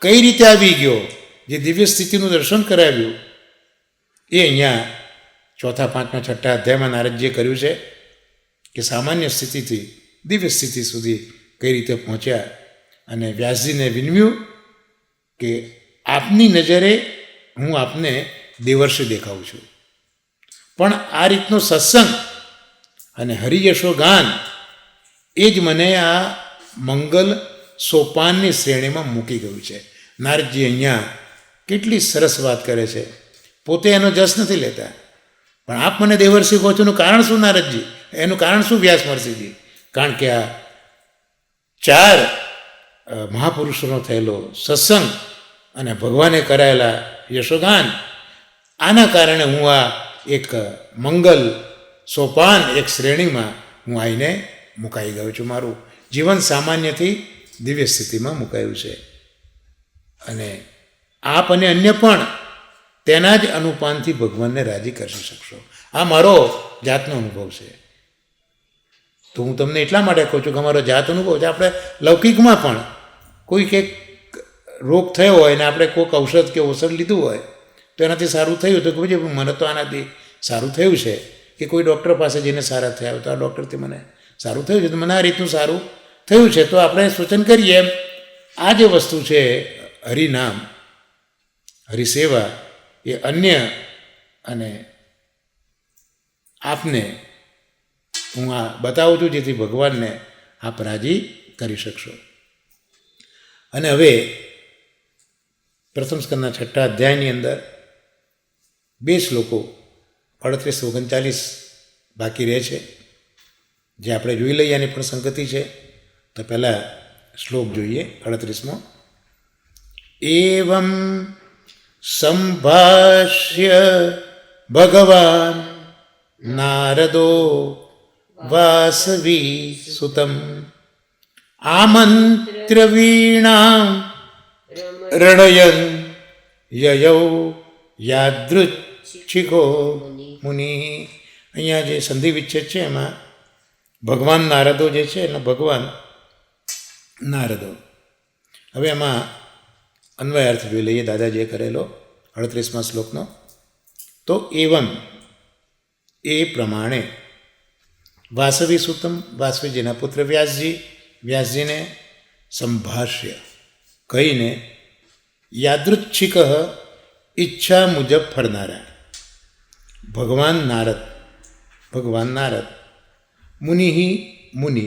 કઈ રીતે આવી ગયો, જે દિવ્ય સ્થિતિનું દર્શન કરાવ્યું એ અહીંયા 4, 5, 6 અધ્યાયમાં નારદજીએ કર્યું છે કે સામાન્ય સ્થિતિથી દિવ્ય સ્થિતિ સુધી કઈ રીતે પહોંચ્યા. અને વ્યાસજીને વિનવ્યું કે આપની નજરે હું આપને દેવર્ષિ દેખાઉં છું, પણ આ રીતનો સત્સંગ અને હરિયશો ગાન એ જ મને આ મંગલ સોપાનની શ્રેણીમાં મૂકી ગયું છે. નારદજી અહીંયા કેટલી સરસ વાત કરે છે. પોતે એનો જસ નથી લેતા, પણ આપ મને દેવર્ષિ કહો છો એનું કારણ શું નારદજી? એનું કારણ શું વ્યાસ મહર્ષિજી? કારણ કે આ 4 મહાપુરુષોનો થયેલો સત્સંગ અને ભગવાને કરાયેલા યશોગાન, આના કારણે હું આ એક મંગલ સોપાન, એક શ્રેણીમાં હું આવીને મુકાઈ ગયો છું. મારું જીવન સામાન્યથી દિવ્ય સ્થિતિમાં મુકાયું છે. અને આપ અને અન્ય પણ તેના જ અનુપાનથી ભગવાનને રાજી કરી શકશો. આ મારો જાતનો અનુભવ છે. તો હું તમને એટલા માટે કહું છું કે અમારો જાત અનુભવ છે. આપણે લૌકિકમાં પણ કોઈ કંઈક રોગ થયો હોય ને આપણે કોઈક ઔષધ કે ઓષધ લીધું હોય તો એનાથી સારું થયું તો કે મને તો આનાથી સારું થયું છે, કે કોઈ ડૉક્ટર પાસે જઈને સારા થયા હોય તો આ ડૉક્ટરથી મને સારું થયું છે, તો મને આ રીતનું સારું થયું છે. તો આપણે સૂચન કરીએ એમ આ જે વસ્તુ છે હરિનામ, હરિસેવા, એ અન્ય અને આપને હું આ બતાવું છું જેથી ભગવાનને આપ રાજી કરી શકશો. અને હવે પ્રથમ સ્કંદના 6 અધ્યાયની અંદર 2 શ્લોકો 38-39 બાકી રહે છે, જે આપણે જોઈ લઈએ. એની પણ સંગતિ છે. તો પહેલાં શ્લોક જોઈએ 38મો. એવં સંભાષ્ય ભગવાન નારદો વાસવી સુતમ આમંત્ર વીણાં રણયન યયૌ યાદૃચ્છિકો મુનિ. અહીંયા જે સંધિ વિચ્છેદ છે એમાં ભગવાન નારદો જે છે એટલે ભગવાન નારદો. હવે એમાં અન્વય અર્થ જોઈ લઈએ દાદાજીએ કરેલો 38મા શ્લોકનો. તો એવમ એ પ્રમાણે વાસવી સુતમ, વાસવીજીના પુત્ર વ્યાસજી, વ્યાસજીને સંભાષ્ય કહીને યાદૃચ્છિક ઈચ્છા મુજબ ફરનારા ભગવાન નારદ મુનિ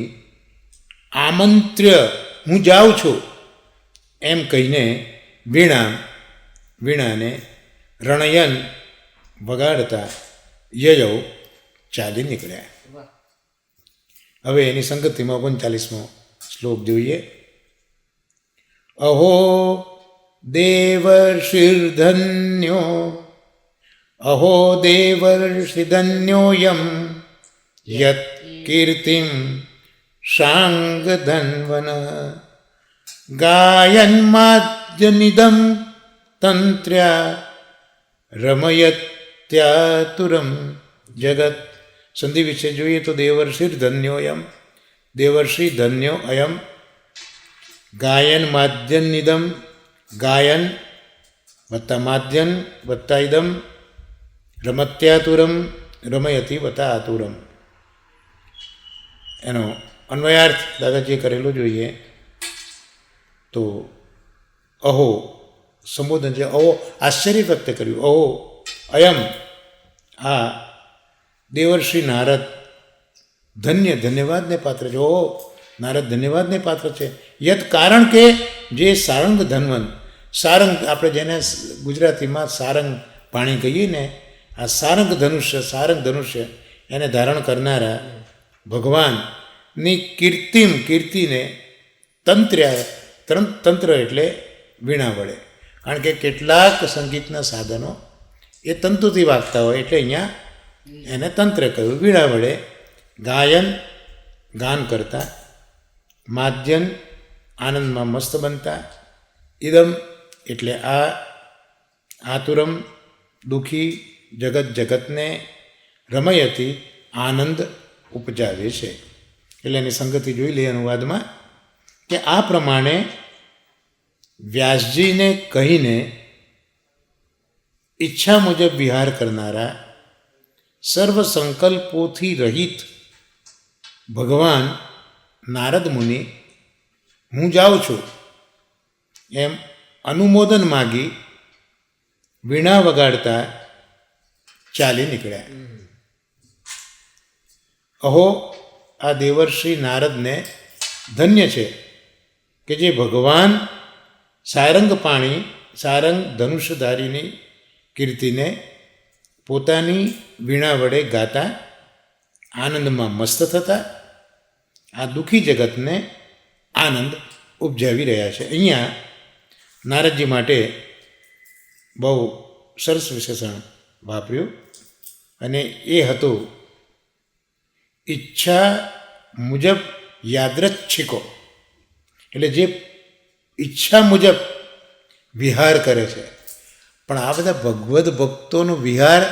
આમંત્ર્ય હું જાઉં છું એમ કહીને વીણાને રણયન વગાડતા યયૌ ચાલી નીકળ્યા. હવે એની સંગતિમાં 39મો શ્લોક જોઈએ. અહો દેવર્ષિર્ધન્યો અહો દેવર્ષિધન્યોયમ યત કીર્તિમ શાંગધન્વન ગાયન્માદ્યનિદમ તંત્ર્યા રમયત્યાતુરમ જગત. સંધિ વિશે જોઈએ તો દેવર્ષિર્ધન્યોયમ, દેવર્ષિ ધન્યો અયમ. ગાયન માધ્યનિદમ, ગાયન વત્તા માધ્યન વત્તા ઇદમ, રમત્યાતુરમ રમયતી વત્તા આતુરમ. એનો અન્વયાર્થ દાદાજીએ કરેલો જોઈએ તો અહો સંબોધન છે. અહો આશ્ચર્ય વ્યક્ત કર્યું. અહો અયમ આ દેવર્ષિ નારદ ધન્ય ધન્યવાદને પાત્ર છે. ઓહો નારદ ધન્યવાદને પાત્ર છે. યત કારણ કે જે સારંગ ધન્વન, સારંગ આપણે જેને ગુજરાતીમાં સારંગ પાણી કહીએ ને, આ સારંગ ધનુષ્ય એને ધારણ કરનારા ભગવાનની કીર્તિને તંત્ર એટલે વીણા વડે. કારણ કે કેટલાક સંગીતના સાધનો એ તંતુથી વાગતા હોય એટલે અહીંયા એને તંત્ર કહ્યું. વીણા વડે ગાયન ગાન કરતા, માધ્યન આનંદમાં મસ્ત બનતા, ઇદમ એટલે આ, આતુરમ દુઃખી જગતને, રમયતી આનંદ ઉપજાવે છે. એટલે એની સંગતિ જોઈ લઈએ અનુવાદમાં કે આ પ્રમાણે વ્યાસજીને કહીને ઈચ્છા મુજબ વિહાર કરનારા, સર્વ સંકલ્પોથી રહિત ભગવાન નારદ મુનિ હું જાઉં છું એમ અનુમોદન માગી વીણા વગાડતા ચાલી નીકળ્યા. અહો આ દેવર્ષિ નારદને ધન્ય છે કે જે ભગવાન સારંગ ધનુષધારીની કીર્તિને પોતાની વીણા વડે ગાતા આનંદમાં મસ્ત થતા આ દુઃખી જગતને આનંદ ઉપજાવી રહ્યા છે. અહીંયા નારદજી માટે બહુ સરસ વિશેષણ વાપર્યું અને એ હતું ઈચ્છા મુજબ યાદૃચ્છિકો. એટલે જે ઈચ્છા મુજબ વિહાર કરે છે. પણ આ બધા ભગવદ્ ભક્તોનો વિહાર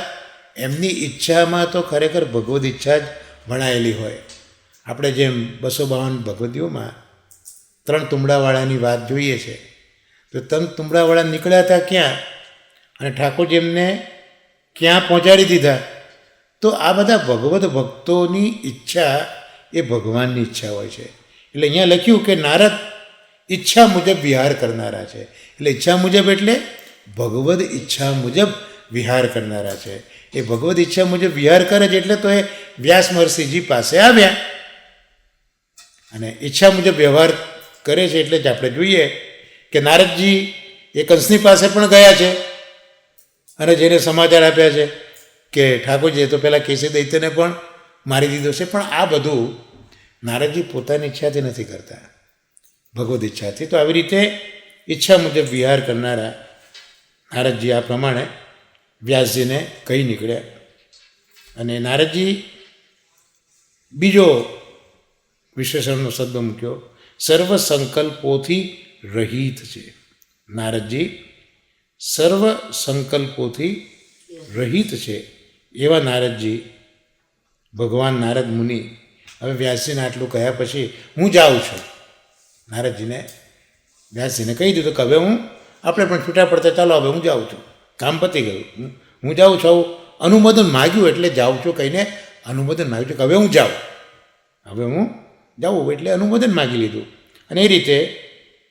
એમની ઈચ્છામાં તો ખરેખર ભગવદ્ ઈચ્છા જ વણાયેલી હોય. આપણે જેમ 252 ભગવદીઓમાં 3 તુંબડાવાળાની વાત જોઈએ છે તો 3 તુંબડાવાળા નીકળ્યા હતા ક્યાં અને ઠાકોરજી એમને ક્યાં પહોંચાડી દીધા. તો આ બધા ભગવદ્ ભક્તોની ઈચ્છા એ ભગવાનની ઈચ્છા હોય છે. એટલે અહીંયા લખ્યું કે નારદ ઈચ્છા મુજબ વિહાર કરનારા છે. એટલે ઈચ્છા મુજબ એટલે ભગવદ્ ઈચ્છા મુજબ વિહાર કરનારા છે. એ ભગવદ્ ઈચ્છા મુજબ વિહાર કરે છે એટલે તો એ વ્યાસ મહર્ષિજી પાસે આવ્યા અને ઈચ્છા મુજબ વ્યવહાર કરે છે. એટલે જ આપણે જોઈએ કે નારદજી એ કંસની પાસે પણ ગયા છે અને જેને સમાચાર આપ્યા છે કે ઠાકોરજીએ તો પહેલાં કેસી દૈત્યને પણ મારી દીધો છે. પણ આ બધું નારદજી પોતાની ઈચ્છાથી નથી કરતા, ભગવદ્ ઈચ્છાથી. તો આવી રીતે ઈચ્છા મુજબ વિહાર કરનારા નારદજી આ પ્રમાણે વ્યાસજીને કહી નીકળ્યા. અને નારદજી બીજો વિશેષણનો શબ્દ મૂક્યો, સર્વ સંકલ્પોથી રહિત છે. નારદજી સર્વ સંકલ્પોથી રહિત છે. એવા નારદજી ભગવાન નારદ મુનિ હવે વ્યાસજીને આટલું કહ્યા પછી હું જાઉં છું. નારદજીને વ્યાસજીને કહી દીધું કે હવે આપણે પણ છૂટા પડતા ચાલો હવે હું જાઉં છું, કામ પતી ગયું, હું જાઉં છું. અનુમોદન માગ્યું એટલે જાઉં છું કહીને અનુમોદન માગ્યું છે કે હવે હું જાઉં એટલે અનુમોદન માગી લીધું. અને એ રીતે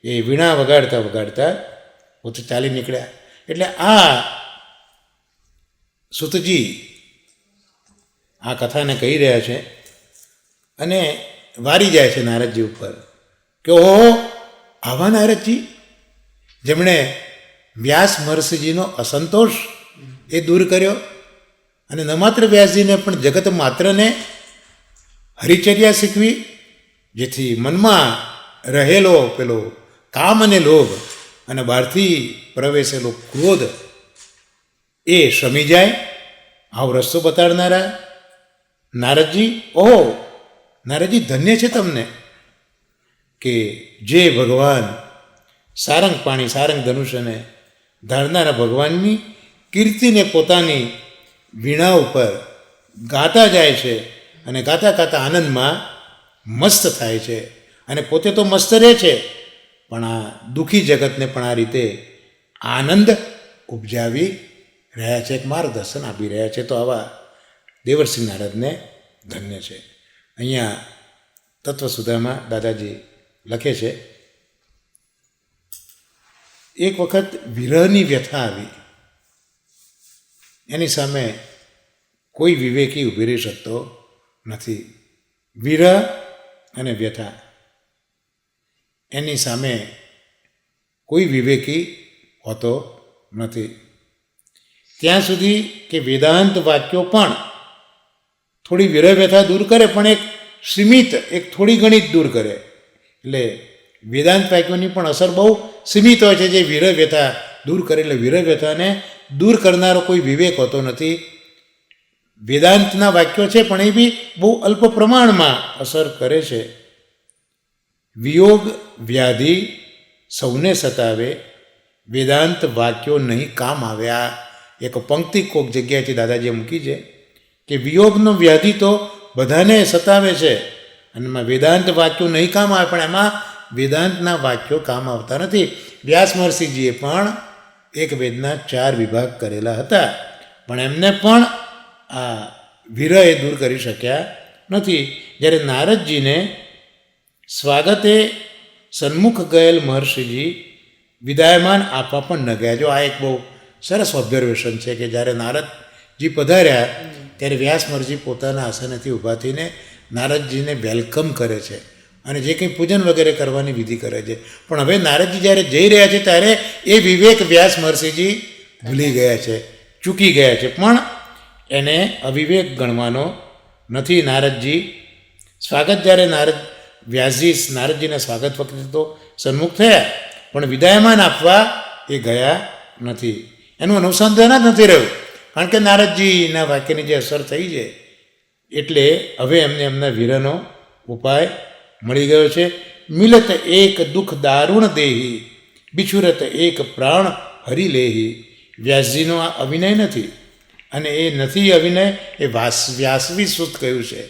એ વીણા વગાડતા પોતે ચાલી નીકળ્યા. એટલે આ સુતજી આ કથાને કહી રહ્યા છે અને વારી જાય છે નારદજી ઉપર કે ઓહો આવા નારદજી જેમણે વ્યાસ મહર્ષિજીનો અસંતોષ એ દૂર કર્યો અને ન માત્ર વ્યાસજીને પણ જગત માત્રને હરિચર્યા શીખવી, જેથી મનમાં રહેલો પેલો કામ અને લોભ અને બહારથી પ્રવેશેલો ક્રોધ એ શમી જાય. આવો રસ્તો બતાડનારા નારદજી, ઓહો નારદજી ધન્ય છે તમને કે જે ભગવાન સારંગ પાણી સારંગ ધનુષ્યને ધારનારા ભગવાનની કીર્તિને પોતાની વીણા ઉપર ગાતા જાય છે અને ગાતા ગાતા આનંદમાં મસ્ત થાય છે અને પોતે તો મસ્ત રહે છે, પણ આ દુઃખી જગતને પણ આ રીતે આનંદ ઉપજાવી રહ્યા છે, એક માર્ગદર્શન આપી રહ્યા છે. તો આવા દેવર્ષિ નારદને ધન્ય છે. અહીંયા તત્વસુધામાં દાદાજી લખે છે, એક વખત વિરહની વ્યથા આવી, એની સામે કોઈ વિવેકી ઊભી રહી શકતો નથી. વિરહ અને વ્યથા એની સામે કોઈ વિવેકી હોતો નથી. ત્યાં સુધી કે વેદાંત વાક્યો પણ થોડી વિરહ વ્યથા દૂર કરે, પણ એક સીમિત, એક થોડી ઘણી જ દૂર કરે. એટલે વેદાંત વાક્યોની પણ અસર બહુ સીમિત હોય છે, જે વિરહ વ્યથા દૂર કરે. એટલે વિરહ વ્યથાને દૂર કરનારો કોઈ વિવેક હોતો નથી. વેદાંતના વાક્યો છે પણ એ બી બહુ અલ્પ પ્રમાણમાં અસર કરે છે. વિયોગ વ્યાધિ સૌને સતાવે, વેદાંત વાક્યો નહીં કામ આવ્યા. એક પંક્તિ કોક જગ્યાએથી દાદાજીએ મૂકી છે કે વિયોગનો વ્યાધિ તો બધાને સતાવે છે અને એમાં વેદાંત વાક્યો નહીં કામ આવે, પણ એમાં વેદાંતના વાક્યો કામ આવતા નથી. વ્યાસ મહર્ષિજીએ પણ એક વેદના 4 વિભાગ કરેલા હતા, પણ એમને પણ આ વિરહ એ દૂર કરી શક્યા નથી. જ્યારે નારદજીને સ્વાગતે સન્મુખ ગયેલ મહર્ષિજી વિદાયમાન આપવા પણ ન ગયા. જો આ એક બહુ સરસ ઓબ્ઝર્વેશન છે કે જ્યારે નારદજી પધાર્યા ત્યારે વ્યાસ મહર્ષિ પોતાના આસનેથી ઊભા થઈને નારદજીને વેલકમ કરે છે અને જે કંઈ પૂજન વગેરે કરવાની વિધિ કરે છે. પણ હવે નારદજી જ્યારે જઈ રહ્યા છે ત્યારે એ વિવેક વ્યાસ મહર્ષિજી ભૂલી ગયા છે, ચૂકી ગયા છે, પણ એને અવિવેક ગણવાનો નથી. નારદજી સ્વાગત, જ્યારે વ્યાસજી નારદજીના સ્વાગત વખતે તો સન્મુખ થયા, પણ વિદાયમાન આપવા એ ગયા નથી. એનું અનુસંધાન જ નથી રહ્યું, કારણ કે નારદજીના વાક્યની જે અસર થઈ છે એટલે હવે એમને એમના વિરહનો ઉપાય મળી ગયો છે. મિલત એક દુઃખ દારૂણ દેહી, બિછુરત એક પ્રાણ હરી લેહી. વ્યાસજીનો આ અભિનય નથી, અને એ નથી અભિનય, એ વ્યાસવી સુત કહ્યું છે.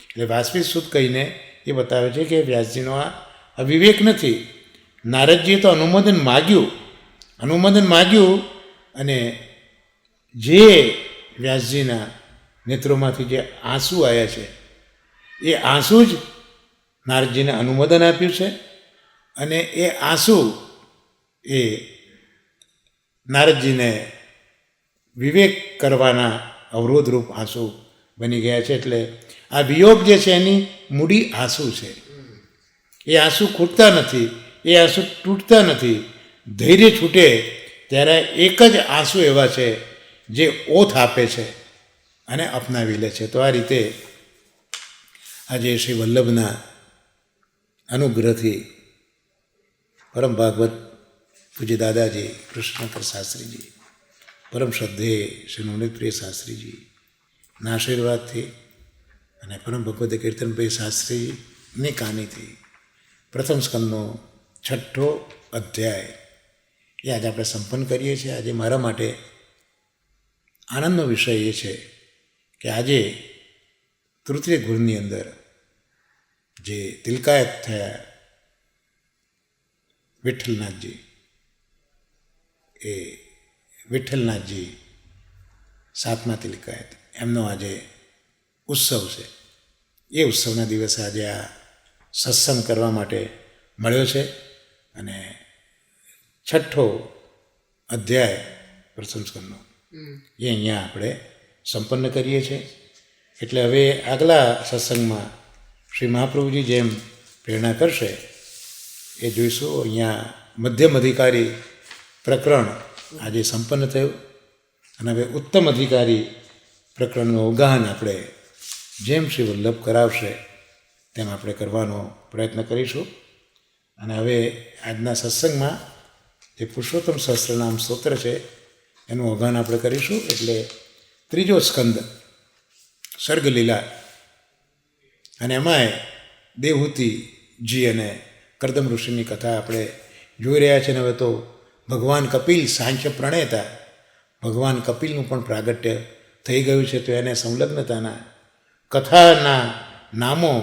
એટલે વ્યાસવી સુત કહીને એ બતાવે છે કે વ્યાસજીનો આ અવિવેક નથી. નારદજીએ તો અનુમોદન માગ્યું અને જે વ્યાસજીના નેત્રોમાંથી જે આંસુ આવ્યા છે એ આંસુ જ નારદજીને અનુમોદન આપ્યું છે, અને એ આંસુ એ નારદજીને વિવેક કરવાના અવરોધરૂપ આંસુ બની ગયા છે. એટલે આ વિયોગ જે છે એની મૂડી આંસુ છે. એ આંસુ ખૂટતા નથી, એ આંસુ તૂટતા નથી. ધૈર્ય છૂટે ત્યારે એક જ આંસુ એવા છે જે ઓથ આપે છે અને અપનાવી લે છે. તો આ રીતે આજે શ્રી વલ્લભના અનુગ્રહથી પરમ ભાગવત પૂજ્ય દાદાજી કૃષ્ણકર શાસ્ત્રીજી, પરમ શ્રદ્ધેય શ્રી નવનીતપ્રિય શાસ્ત્રીજીના આશીર્વાદથી અને પરમ ભગવતે કીર્તનભાઈ શાસ્ત્રીની કાનીથી પ્રથમ સ્કંદનો 6ઠ્ઠો અધ્યાય એ આજે આપણે સંપન્ન કરીએ છીએ. આજે મારા માટે આનંદનો વિષય એ છે કે આજે તૃતીય ગુરુની અંદર જે તિલકાયત થયા વિઠ્ઠલનાથજી, એ વિઠ્ઠલનાથજી 7મા તિલકાયત એમનો આજે ઉત્સવ છે. એ ઉત્સવના દિવસે આજે આ સત્સંગ કરવા માટે મળ્યો છે અને 6ઠ્ઠો અધ્યાય પ્રથમ સ્કંદનો એ અહીંયા આપણે સંપન્ન કરીએ છીએ. એટલે હવે આગલા સત્સંગમાં શ્રી મહાપ્રભુજી જેમ પ્રેરણા કરશે એ જોઈશું. અહીંયા મધ્યમ અધિકારી પ્રકરણ આજે સંપન્ન થયું અને હવે ઉત્તમ અધિકારી પ્રકરણનું અવગાહન આપણે જેમ શ્રી વલ્લભ કરાવશે તેમ આપણે કરવાનો પ્રયત્ન કરીશું. અને હવે આજના સત્સંગમાં જે પુરુષોત્તમ સહસ્ત્રનામ સ્તોત્ર છે એનું અગાન આપણે કરીશું. એટલે 3જો સ્કંદ સર્ગલીલા, અને એમાંય દેવહૂતિજી અને કરદમ ઋષિની કથા આપણે જોઈ રહ્યા છીએ. હવે તો ભગવાન કપિલ સાંખ્ય પ્રણેતા ભગવાન કપિલનું પણ પ્રાગટ્ય થઈ ગયું છે. તો એને સંલગ્નતાના કથાના નામો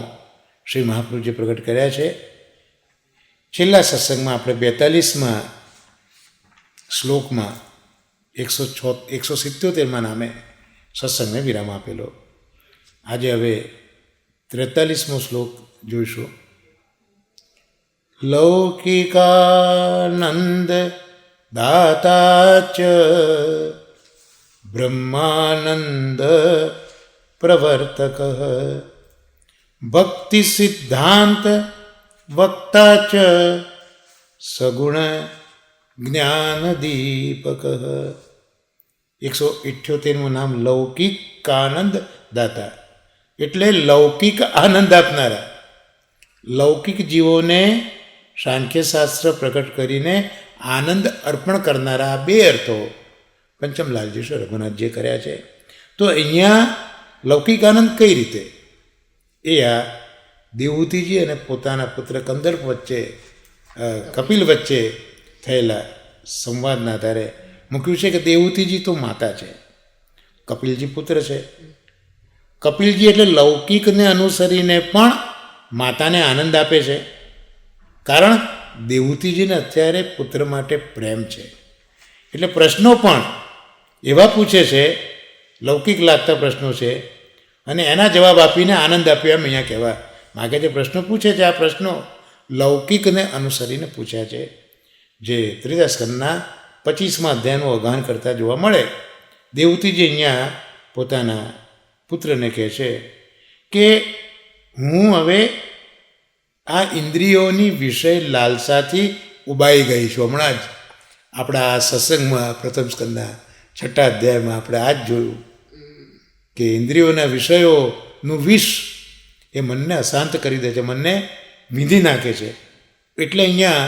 શ્રી મહાપ્રભુજીએ પ્રગટ કર્યા છે. છેલ્લા સત્સંગમાં આપણે 42મા શ્લોકમાં 177માં નામે સત્સંગને વિરામ આપેલો. આજે હવે 43મો શ્લોક જોઈશું. લૌકિકાનંદ દાતા ચ બ્રહ્માનંદ પ્રવર્તક ભક્તિ સિદ્ધાંત વક્તા ચ સગુણ જ્ઞાન દીપક. 178મું નામ લૌકિકાનંદ દાતા, એટલે લૌકિક આનંદ આપનારા. લૌકિક જીવોને સાંખ્યશાસ્ત્ર પ્રકટ કરીને આનંદ અર્પણ કરનારા 2 અર્થો પંચમલાલજી શ્રી રઘુનાથજીએ કર્યા છે. તો અહીંયા લૌકિક આનંદ કઈ રીતે, એ આ દેવહૂતિજી અને પોતાના પુત્ર કંદર્પ વચ્ચે કપિલ વચ્ચે થયેલા સંવાદના આધારે મૂક્યું છે કે દેવહૂતિજી તો માતા છે, કપિલજી પુત્ર છે. કપિલજી એટલે લૌકિકને અનુસરીને પણ માતાને આનંદ આપે છે, કારણ દેવહૂતિજીને અત્યારે પુત્ર માટે પ્રેમ છે. એટલે પ્રશ્નો પણ એવા પૂછે છે, લૌકિક લાગતા પ્રશ્નો છે, અને એના જવાબ આપીને આનંદ આપ્યો એમ અહીંયા કહેવા માગે છે. પ્રશ્નો પૂછે છે, આ પ્રશ્નો લૌકિકને અનુસરીને પૂછ્યા છે, જે 3 સ્કંદના 25મા અધ્યાયનું અગાન કરતા જોવા મળે. દેવહૂતિજી અહીંયા પોતાના પુત્રને કહે છે કે હું હવે આ ઇન્દ્રિયોની વિષય લાલસાથી ઉબાઈ ગઈ છું. હમણાં જ આપણા આ સત્સંગમાં પ્રથમ સ્કંદના 6 અધ્યાયમાં આપણે આ જ જોયું કે ઇન્દ્રિયોના વિષયોનું વિષ એ મનને અશાંત કરી દે છે, મનને વિંધી નાખે છે. એટલે અહીંયા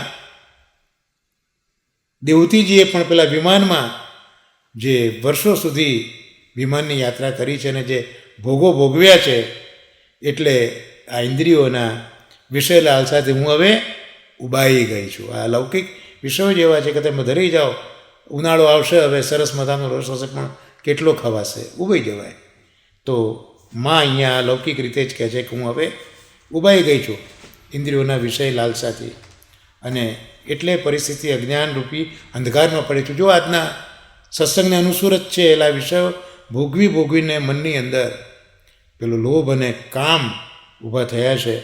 દેવહૂતિજીએ પણ પેલા વિમાનમાં જે વર્ષો સુધી વિમાનની યાત્રા કરી છે અને જે ભોગો ભોગવ્યા છે, એટલે આ ઇન્દ્રિયોના વિષય લાલસાથી હું હવે ઉબાઈ ગઈ છું. આ લૌકિક વિષયો જેવા છે કે તમે ધરી જાઓ, ઉનાળો આવશે, હવે સરસ મજાનો રસ હશે, પણ કેટલો ખવાશે, ઉબાઈ જવાય. તો માં અહીંયા લૌકિક રીતે જ કહે છે કે હું હવે ઉબાઈ ગઈ છું ઇન્દ્રિયોના વિષય લાલસાથી, અને એટલે પરિસ્થિતિ અજ્ઞાનરૂપી અંધકારમાં પડે છું. જો આજના સત્સંગને અનુસૂર જ છે, એટલે વિષયો ભોગવીને મનની અંદર પેલો લોભ અને કામ ઊભા થયા છે,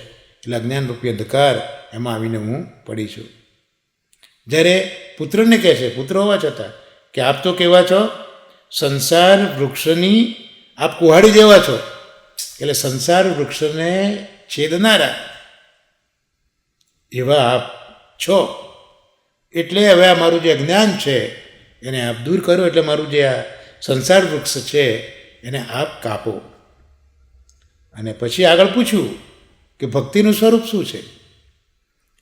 એટલે અજ્ઞાનરૂપી અંધકાર એમાં આવીને હું પડી છું. જ્યારે પુત્રને કહે છે, પુત્ર હોવા છતાં, કે આપ તો કેવા છો, સંસાર વૃક્ષની આપ કુહાડી દેવા છો, એટલે સંસાર વૃક્ષને છેદનારા એવા આપ છો. એટલે હવે આ મારું જે અજ્ઞાન છે એને આપ દૂર કરો, એટલે મારું જે આ સંસાર વૃક્ષ છે એને આપ કાપો. અને પછી આગળ પૂછ્યું કે ભક્તિનું સ્વરૂપ શું છે,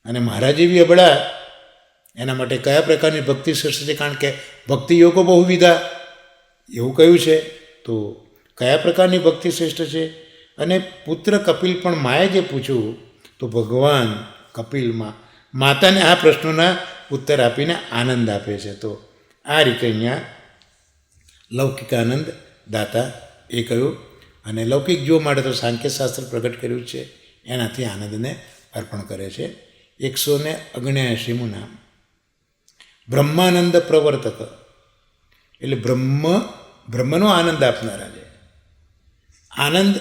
અને મારા જેવી અબળા એના માટે કયા પ્રકારની ભક્તિ શ્રેષ્ઠ છે, કારણ કે ભક્તિ યોગો બહુવિધા એવું કહ્યું છે. તો કયા પ્રકારની ભક્તિ શ્રેષ્ઠ છે, અને પુત્ર કપિલ પણ માએ જે પૂછ્યું, તો ભગવાન કપિલમાં માતાને આ પ્રશ્નોના ઉત્તર આપીને આનંદ આપે છે. તો આ રીતે અહીંયા લૌકિકાનંદ દાતા એ કહ્યું, અને લૌકિક જો માટે તો સાંખ્યશાસ્ત્ર પ્રગટ કર્યું છે, એનાથી આનંદને અર્પણ કરે છે. 179મું નામ બ્રહ્માનંદ પ્રવર્તક, એટલે બ્રહ્મનો આનંદ આપનારા છે. આનંદ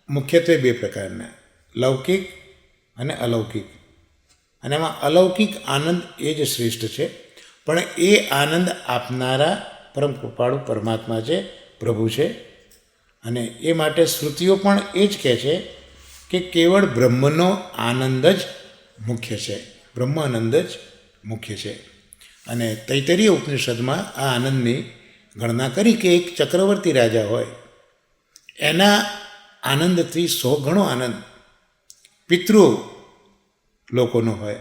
મુખ્યત્વે 2 પ્રકારના, લૌકિક અને અલૌકિક. અને એમાં અલૌકિક આનંદ એ જ શ્રેષ્ઠ છે, પણ એ આનંદ આપનારા પરમ કૃપાળુ પરમાત્મા છે, પ્રભુ છે. અને એ માટે શ્રુતિઓ પણ એ જ કહે છે કે કેવળ બ્રહ્મનો આનંદ જ મુખ્ય છે, બ્રહ્માનંદ જ મુખ્ય છે. અને તૈતરીય ઉપનિષદમાં આ આનંદની ગણના કરી કે એક ચક્રવર્તી રાજા હોય, એના આનંદથી 100 ગણો આનંદ પિતૃ લોકોનો હોય,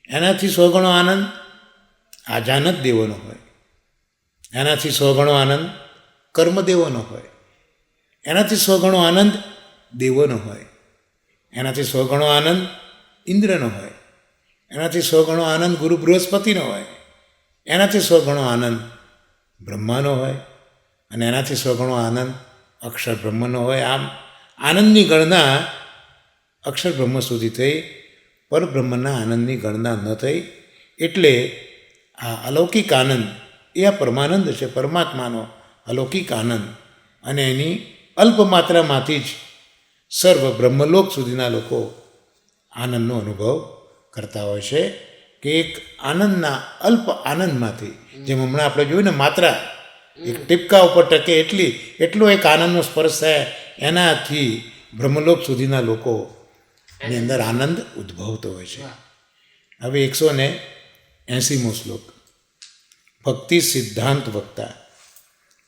એનાથી 100 ગણો આનંદ આજાનદ દેવોનો હોય, એનાથી 100 ગણો આનંદ કર્મદેવોનો હોય, એનાથી 100 ગણો આનંદ દેવોનો હોય, એનાથી 100 ગણો આનંદ ઇન્દ્રનો હોય, એનાથી 100 ગણો આનંદ ગુરુ બૃહસ્પતિનો હોય, એનાથી 100 ગણો આનંદ બ્રહ્માનો હોય, અને એનાથી 100 ગણો આનંદ અક્ષર બ્રહ્મનો હોય. આમ આનંદની ગણના અક્ષર બ્રહ્મ સુધી થઈ, પરબ્રહ્મના આનંદની ગણના ન થઈ. એટલે આ અલૌકિક આનંદ એ આ પરમાનંદ છે, પરમાત્માનો અલૌકિક આનંદ. અને એની અલ્પ માત્રામાંથી જ સર્વ બ્રહ્મલોક સુધીના લોકો આનંદનો અનુભવ કરતા હોય છે. કે એક આનંદના અલ્પ આનંદમાંથી, જેમ હમણાં આપણે જોયું ને, માત્રા એક ટીપકા ઉપર ટકે એટલો એક આનંદનો સ્પર્શ થાય, એનાથી બ્રહ્મલોક સુધીના લોકોની અંદર આનંદ ઉદ્ભવતો હોય છે. હવે 180મો શ્લોક, ભક્તિ સિદ્ધાંત વક્તા.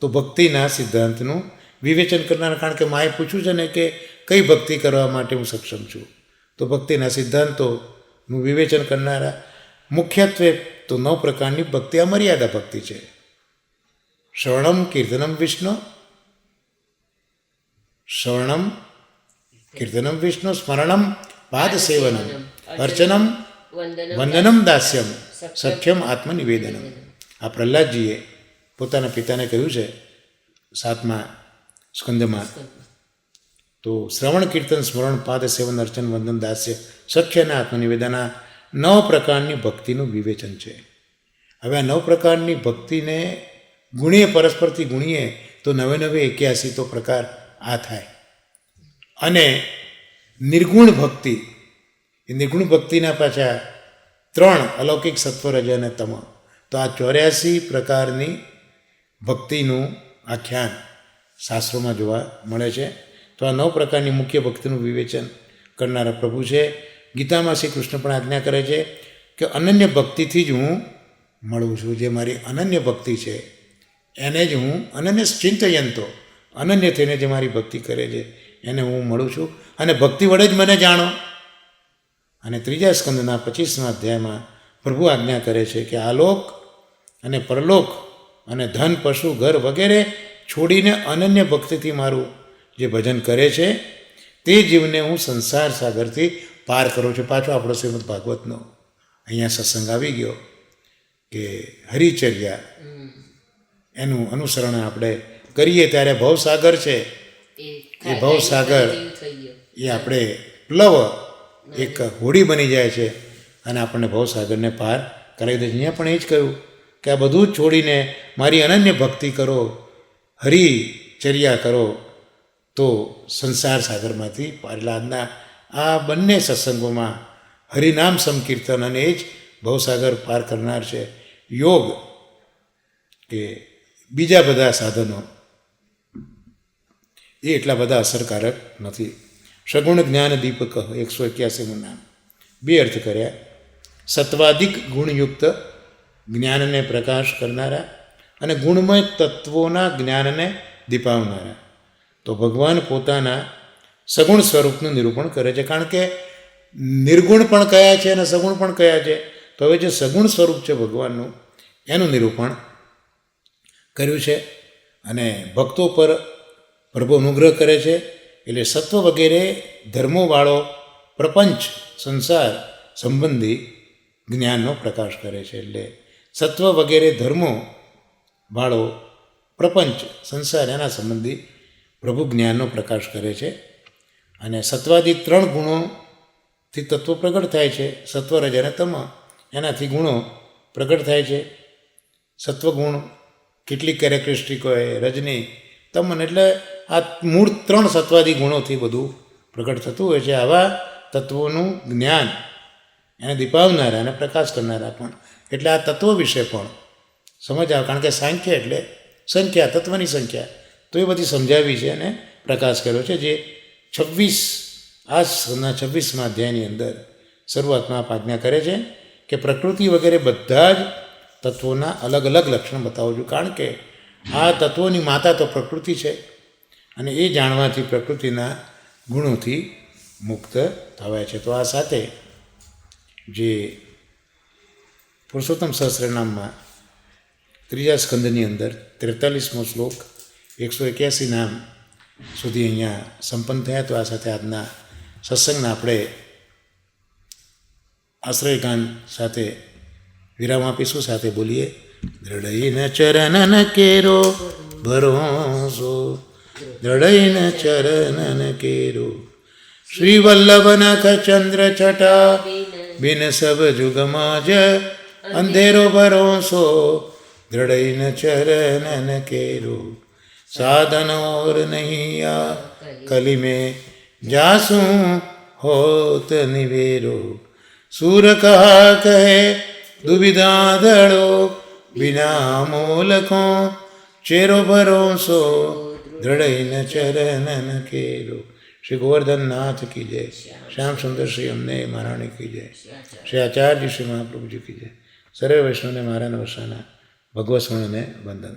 તો ભક્તિના સિદ્ધાંતનું વિવેચન કરનાર, કારણ કે માએ પૂછ્યું છે ને કે કઈ ભક્તિ કરવા માટે હું સક્ષમ છું, તો ભક્તિના સિદ્ધાંતોનું વિવેચન કરનારા મુખ્યત્વે તો 9 પ્રકારની ભક્તિ અમર્યાદા ભક્તિ છે. શ્રવણમ કીર્તનમ વિષ્ણુ, શ્રવણમ કીર્તનમ વિષ્ણુ, સ્મરણમ પાદ સેવનમ, અર્ચનમ વંદનમ દાસ્યમ, સખ્યમ આત્મનિવેદનમ. આ પ્રહલાદજીએ પોતાના પિતાને કહ્યું છે 7મા સ્કંદમાં. તો શ્રવણ કીર્તન સ્મરણ પાદ સેવન અર્ચન વંદન દાસ્ય સખ્ય અને આત્મનિવેદન, આ 9 પ્રકારની ભક્તિનું વિવેચન છે. હવે આ 9 પ્રકારની ભક્તિને ગુણીએ, પરસ્પરથી ગુણીએ તો 9 9 81 તો પ્રકાર આ થાય. અને નિર્ગુણ ભક્તિ, એ નિર્ગુણ ભક્તિના પાછા 3 અલૌકિક સત્વ રજ અને તમ. તો આ 84 પ્રકારની ભક્તિનું આખ્યાન શાસ્ત્રોમાં જોવા મળે છે. તો આ 9 પ્રકારની મુખ્ય ભક્તિનું વિવેચન કરનારા પ્રભુ છે. ગીતામાં શ્રી કૃષ્ણ પણ આજ્ઞા કરે છે કે અનન્ય ભક્તિથી જ હું મળું છું. જે મારી અનન્ય ભક્તિ છે એને જ હું, અનન્ય ચિંતયંતો, અનન્ય થઈને જે મારી ભક્તિ કરે છે એને હું મળું છું, અને ભક્તિ વડે જ મને જાણો. અને 3જા સ્કંદના 25મા અધ્યાયમાં પ્રભુ આજ્ઞા કરે છે કે આલોક અને પરલોક અને ધન, પશુ, ઘર વગેરે છોડીને અનન્ય ભક્તિથી મારું જે ભજન કરે છે તે જીવને હું સંસાર સાગરથી પાર કરું છું. પાછો આપણો શ્રીમદ ભાગવતનો અહીંયા સત્સંગ આવી ગયો કે હરિચર્યા એનું અનુસરણ આપણે કરીએ ત્યારે ભવસાગર છે, એ ભવસાગર એ આપણે પ્લવ એક હોડી બની જાય છે અને આપણને ભવસાગરને પાર કરાવી દે છે. અહીંયા પણ એ જ કહ્યું કે આ બધું જ છોડીને મારી અનન્ય ભક્તિ કરો, હરિચર્યા કરો, તો સંસાર સાગરમાંથી પારેલા. આજના આ બંને સત્સંગોમાં હરિનામ સંકીર્તન અને એ જ ભવસાગર પાર કરનાર છે. યોગ કે બીજા બધા સાધનો એ એટલા બધા અસરકારક નથી. સગુણ જ્ઞાન દીપક 181મું નામ. 2 અર્થ કર્યા. સત્વાધિક ગુણયુક્ત જ્ઞાનને પ્રકાશ કરનારા અને ગુણમય તત્વોના જ્ઞાનને દીપાવનારા. તો ભગવાન પોતાના સગુણ સ્વરૂપનું નિરૂપણ કરે છે, કારણ કે નિર્ગુણ પણ કયા છે અને સગુણ પણ કયા છે. તો હવે જે સગુણ સ્વરૂપ છે ભગવાનનું એનું નિરૂપણ કર્યું છે. અને ભક્તો પર પ્રભુ અનુગ્રહ કરે છે, એટલે સત્વ વગેરે ધર્મોવાળો પ્રપંચ સંસાર સંબંધી જ્ઞાનનો પ્રકાશ કરે છે. એટલે સત્વ વગેરે ધર્મોવાળો પ્રપંચ સંસાર એના સંબંધી પ્રભુ જ્ઞાનનો પ્રકાશ કરે છે. અને સત્વાદી 3 ગુણોથી તત્વો પ્રગટ થાય છે. સત્વ, રજ અને તમ, એનાથી ગુણો પ્રગટ થાય છે. સત્વગુણ કેટલીક કેરેક્ટરિસ્ટિક હોય, રજની, તમન, એટલે આ મૂળ 3 સત્વાદી ગુણોથી બધું પ્રગટ થતું હોય છે. આવા તત્વોનું જ્ઞાન એને દીપાવનારા અને પ્રકાશ કરનારા પણ. એટલે આ તત્વો વિશે પણ સમજ આવે, કારણ કે સાંખ્ય એટલે સંખ્યા, તત્વની સંખ્યા, તો એ બધી સમજાવી છે અને પ્રકાશ કર્યો છે. જે 26મા અધ્યાયની અંદર શરૂઆતમાં આજ્ઞા કરે છે કે પ્રકૃતિ વગેરે બધા જ તત્વોના અલગ અલગ લક્ષણ બતાવું છું, કારણ કે આ તત્વોની માતા તો પ્રકૃતિ છે અને એ જાણવાથી પ્રકૃતિના ગુણોથી મુક્ત થવાય છે. તો આ સાથે જે પુરુષોત્તમ સહસ્રનામમાં ત્રીજા સ્કંદની અંદર 43મો શ્લોક 181 નામ સુધી અહીંયા સંપન્ન થયા. તો આ સાથે આજના સત્સંગના આપણે આશ્રયગાન સાથે વિરામ આપીશું. સાથે બોલીએ દ્રઢઈને ચરણન કેરો ભરોસો, દ્રઢઈને ચરણન કેરો, શ્રી વલ્લભ નખ ચંદ્ર છટા બિન સબ જુગમાજ અંધેરો ભરોસો, દ્રઢઈને ચરણન કેરો, साधन और नहीं आ कली में जासूं होत निवेरो, सूर कहा कहे दुविधा धड़ो, बिना मूलको चेरो भरोसो, दृढ़ चरणन केरो. श्री गोवर्धन नाथ की जय, श्याम सुंदर श्री अम्ने महाराणी की जय, श्री आचार्य श्री महाप्रभु जी की जय. સર્વે વૈષ્ણવને મારા નમસ્કારના ભગવત સ્મરણને વંદન.